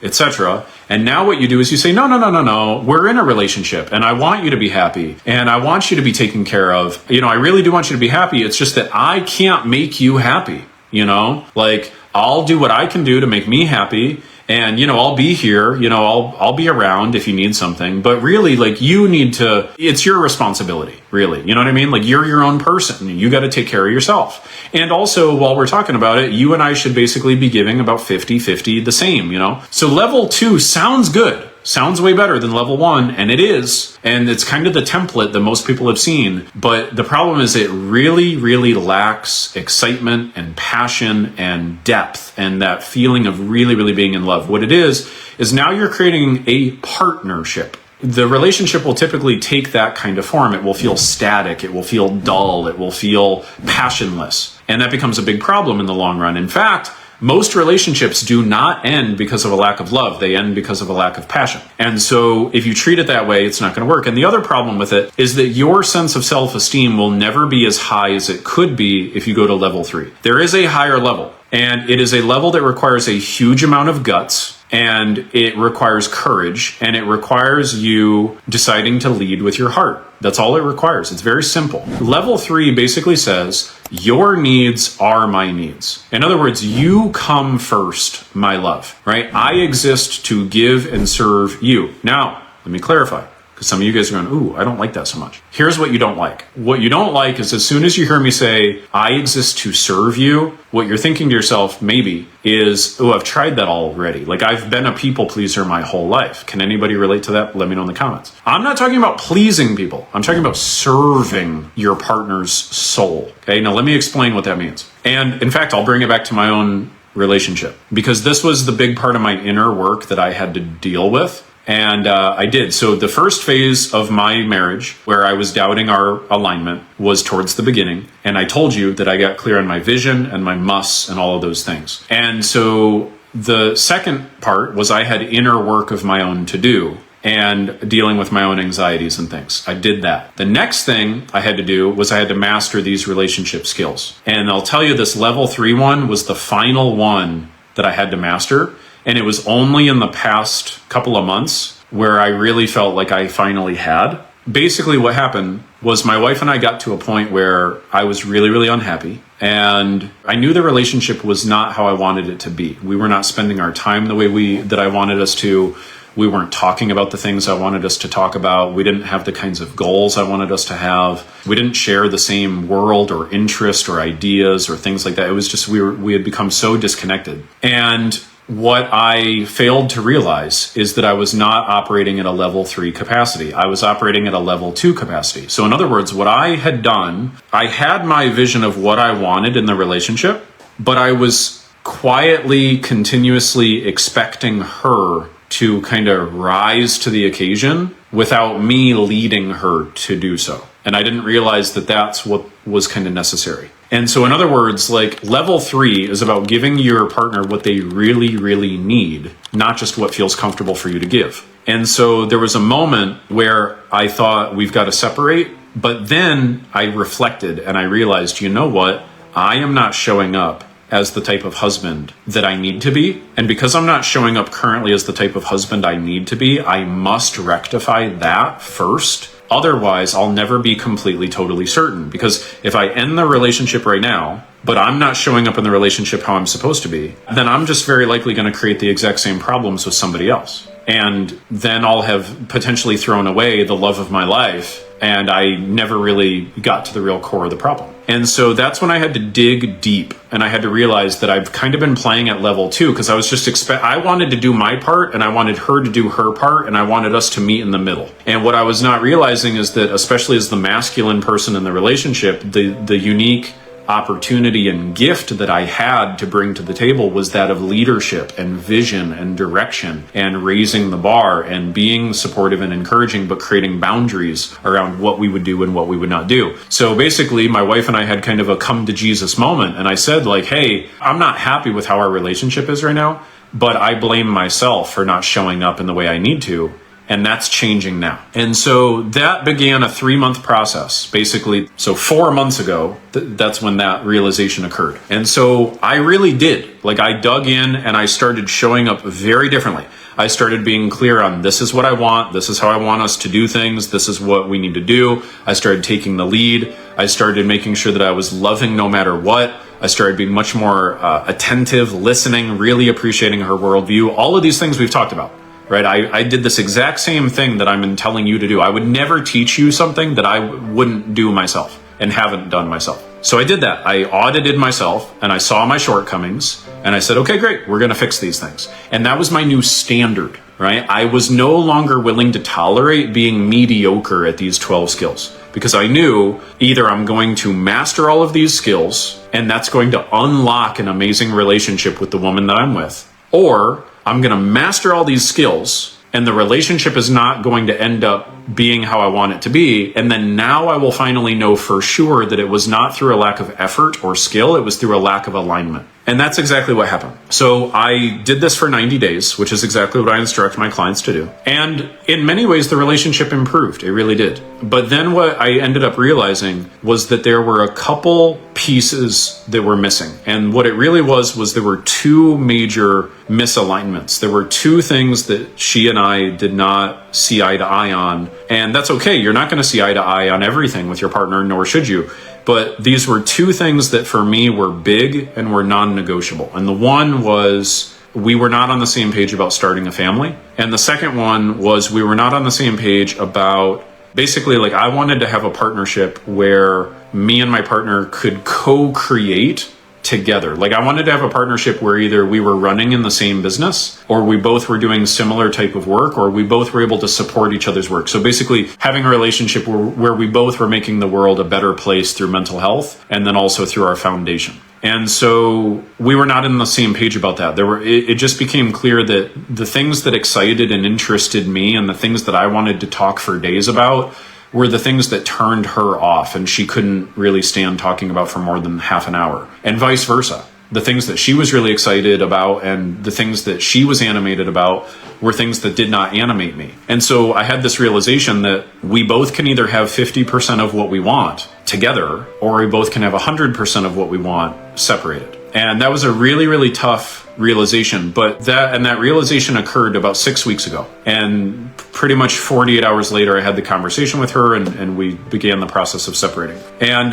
etc. And now what you do is you say, no, we're in a relationship and I want you to be happy and I want you to be taken care of. I really do want you to be happy. It's just that I can't make you happy. Like, I'll do what I can do to make me happy. And, I'll be here, I'll be around if you need something, but really, like, it's your responsibility, really. You know what I mean? Like, you're your own person. You got to take care of yourself. And also, while we're talking about it, you and I should basically be giving about 50-50 the same, So level 2 sounds good. Sounds way better than level 1, and it is. And it's kind of the template that most people have seen. But the problem is it really, really lacks excitement and passion and depth and that feeling of really, really being in love. What it is now you're creating a partnership. The relationship will typically take that kind of form. It will feel static. It will feel dull. It will feel passionless. And that becomes a big problem in the long run. In fact, most relationships do not end because of a lack of love. They end because of a lack of passion. And so if you treat it that way, it's not going to work. And the other problem with it is that your sense of self-esteem will never be as high as it could be if you go to level 3. There is a higher level, and it is a level that requires a huge amount of guts. And it requires courage, and it requires you deciding to lead with your heart. That's all it requires. It's very simple. Level 3 basically says, your needs are my needs. In other words, you come first, my love, right? I exist to give and serve you. Now, let me clarify, because some of you guys are going, ooh, I don't like that so much. Here's what you don't like. What you don't like is as soon as you hear me say, I exist to serve you, what you're thinking to yourself maybe is, oh, I've tried that already. Like, I've been a people pleaser my whole life. Can anybody relate to that? Let me know in the comments. I'm not talking about pleasing people. I'm talking about serving your partner's soul. Okay, now let me explain what that means. And in fact, I'll bring it back to my own relationship, because this was the big part of my inner work that I had to deal with. And I did. So the first phase of my marriage, where I was doubting our alignment, was towards the beginning. And I told you that I got clear on my vision and my musts and all of those things. And so the second part was I had inner work of my own to do and dealing with my own anxieties and things. I did that. The next thing I had to do was I had to master these relationship skills. And I'll tell you, this level 3 one was the final one that I had to master. And it was only in the past couple of months where I really felt like I finally had. Basically what happened was my wife and I got to a point where I was really, really unhappy. And I knew the relationship was not how I wanted it to be. We were not spending our time the way that I wanted us to. We weren't talking about the things I wanted us to talk about. We didn't have the kinds of goals I wanted us to have. We didn't share the same world or interest or ideas or things like that. It was just we had become so disconnected. And what I failed to realize is that I was not operating at a level 3 capacity. I was operating at a level 2 capacity. So in other words, what I had done, I had my vision of what I wanted in the relationship, but I was quietly, continuously expecting her to kind of rise to the occasion without me leading her to do so. And I didn't realize that that's what was kind of necessary. And so in other words, like level 3 is about giving your partner what they really, really need, not just what feels comfortable for you to give. And so there was a moment where I thought we've got to separate, but then I reflected and I realized, you know what? I am not showing up as the type of husband that I need to be. And because I'm not showing up currently as the type of husband I need to be, I must rectify that first. Otherwise, I'll never be completely, totally certain. Because if I end the relationship right now, but I'm not showing up in the relationship how I'm supposed to be, then I'm just very likely going to create the exact same problems with somebody else. And then I'll have potentially thrown away the love of my life, and I never really got to the real core of the problem. And so that's when I had to dig deep, and I had to realize that I've kind of been playing at level 2 because I was just I wanted to do my part and I wanted her to do her part and I wanted us to meet in the middle. And what I was not realizing is that, especially as the masculine person in the relationship, the unique opportunity and gift that I had to bring to the table was that of leadership and vision and direction and raising the bar and being supportive and encouraging, but creating boundaries around what we would do and what we would not do. So basically, my wife and I had kind of a come to Jesus moment. And I said, like, hey, I'm not happy with how our relationship is right now, but I blame myself for not showing up in the way I need to. And that's changing now. And so that began a 3-month process, basically. So 4 months ago, that's when that realization occurred. And so I really did. Like, I dug in and I started showing up very differently. I started being clear on, this is what I want. This is how I want us to do things. This is what we need to do. I started taking the lead. I started making sure that I was loving no matter what. I started being much more attentive, listening, really appreciating her worldview. All of these things we've talked about. Right? I did this exact same thing that I'm telling you to do. I would never teach you something that I wouldn't do myself and haven't done myself. So I did that. I audited myself and I saw my shortcomings and I said, okay, great, we're going to fix these things. And that was my new standard, right? I was no longer willing to tolerate being mediocre at these 12 skills because I knew either I'm going to master all of these skills and that's going to unlock an amazing relationship with the woman that I'm with, or I'm going to master all these skills and the relationship is not going to end up being how I want it to be. And then now I will finally know for sure that it was not through a lack of effort or skill. It was through a lack of alignment. And that's exactly what happened. So I did this for 90 days, which is exactly what I instruct my clients to do. And in many ways, the relationship improved. It really did. But then what I ended up realizing was that there were a couple pieces that were missing. And what it really was there were 2 major misalignments. There were 2 things that she and I did not see eye to eye on. And that's okay. You're not going to see eye to eye on everything with your partner, nor should you. But these were 2 things that for me were big and were non-negotiable. And the one was we were not on the same page about starting a family. And the second one was we were not on the same page about basically, like, I wanted to have a partnership where me and my partner could co-create together. Like, I wanted to have a partnership where either we were running in the same business or we both were doing similar type of work or we both were able to support each other's work. So basically having a relationship where we both were making the world a better place through mental health and then also through our foundation. And so we were not on the same page about that. It just became clear that the things that excited and interested me and the things that I wanted to talk for days about were the things that turned her off and she couldn't really stand talking about for more than half an hour, and vice versa. The things that she was really excited about and the things that she was animated about were things that did not animate me. And so I had this realization that we both can either have 50% of what we want together, or we both can have 100% of what we want separated. And that was a really, really tough realization. But that realization occurred about 6 weeks ago. And pretty much 48 hours later, I had the conversation with her and we began the process of separating. And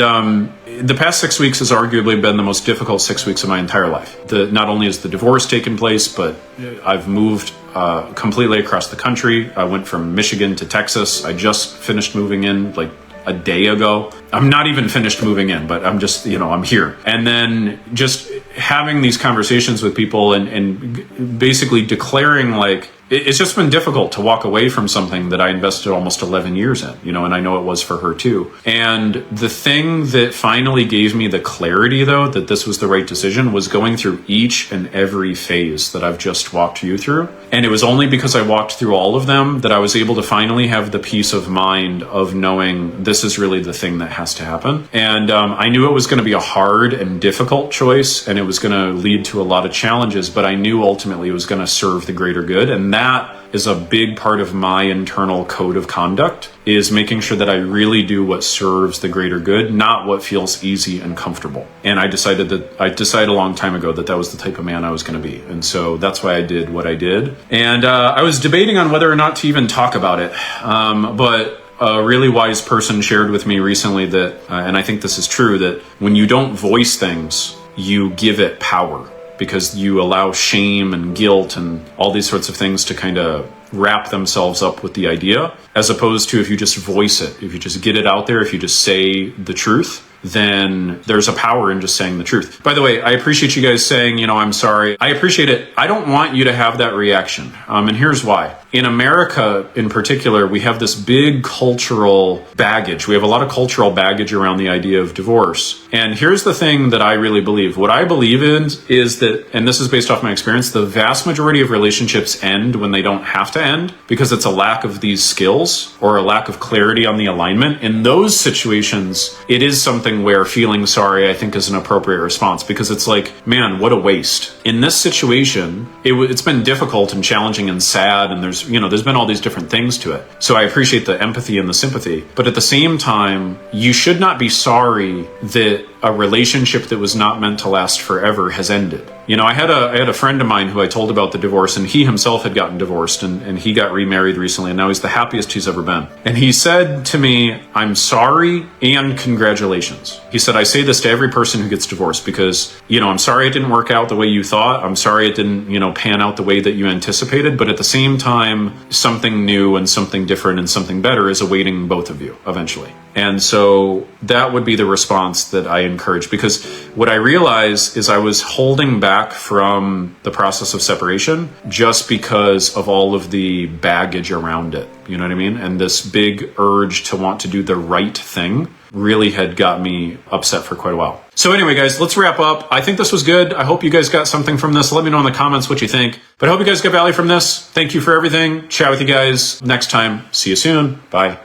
the past 6 weeks has arguably been the most difficult 6 weeks of my entire life. Not only has the divorce taken place, but I've moved completely across the country. I went from Michigan to Texas. I just finished moving in like a day ago. I'm not even finished moving in, but I'm just, I'm here. And then just having these conversations with people and basically declaring like, it's just been difficult to walk away from something that I invested almost 11 years in, and I know it was for her too. And the thing that finally gave me the clarity though, that this was the right decision, was going through each and every phase that I've just walked you through. And it was only because I walked through all of them that I was able to finally have the peace of mind of knowing this is really the thing that has to happen. And I knew it was going to be a hard and difficult choice, and it was going to lead to a lot of challenges, but I knew ultimately it was going to serve the greater good. And that is a big part of my internal code of conduct, is making sure that I really do what serves the greater good, not what feels easy and comfortable. And I decided a long time ago that was the type of man I was going to be. And so that's why I did what I did. And I was debating on whether or not to even talk about it. But a really wise person shared with me recently that, and I think this is true, that when you don't voice things, you give it power, because you allow shame and guilt and all these sorts of things to kind of wrap themselves up with the idea, as opposed to if you just voice it, if you just get it out there, if you just say the truth, then there's a power in just saying the truth. By the way, I appreciate you guys saying, I'm sorry. I appreciate it. I don't want you to have that reaction. And here's why. In America, in particular, we have this big cultural baggage. We have a lot of cultural baggage around the idea of divorce. And here's the thing that I really believe. What I believe in is that, and this is based off my experience, the vast majority of relationships end when they don't have to end, because it's a lack of these skills or a lack of clarity on the alignment. In those situations, it is something where feeling sorry, I think, is an appropriate response, because it's like, man, what a waste. In this situation, it's been difficult and challenging and sad, and there's been all these different things to it. So I appreciate the empathy and the sympathy. But at the same time, you should not be sorry that a relationship that was not meant to last forever has ended. I had a friend of mine who I told about the divorce, and he himself had gotten divorced, and he got remarried recently, and now he's the happiest he's ever been. And he said to me, I'm sorry and congratulations. He said, I say this to every person who gets divorced because, I'm sorry it didn't work out the way you thought. I'm sorry it didn't, pan out the way that you anticipated. But at the same time, something new and something different and something better is awaiting both of you eventually. And so that would be the response that I encourage, because what I realized is I was holding back from the process of separation just because of all of the baggage around it. You know what I mean? And this big urge to want to do the right thing really had got me upset for quite a while. So anyway, guys, let's wrap up. I think this was good. I hope you guys got something from this. Let me know in the comments what you think. But I hope you guys got value from this. Thank you for everything. Chat with you guys next time. See you soon. Bye.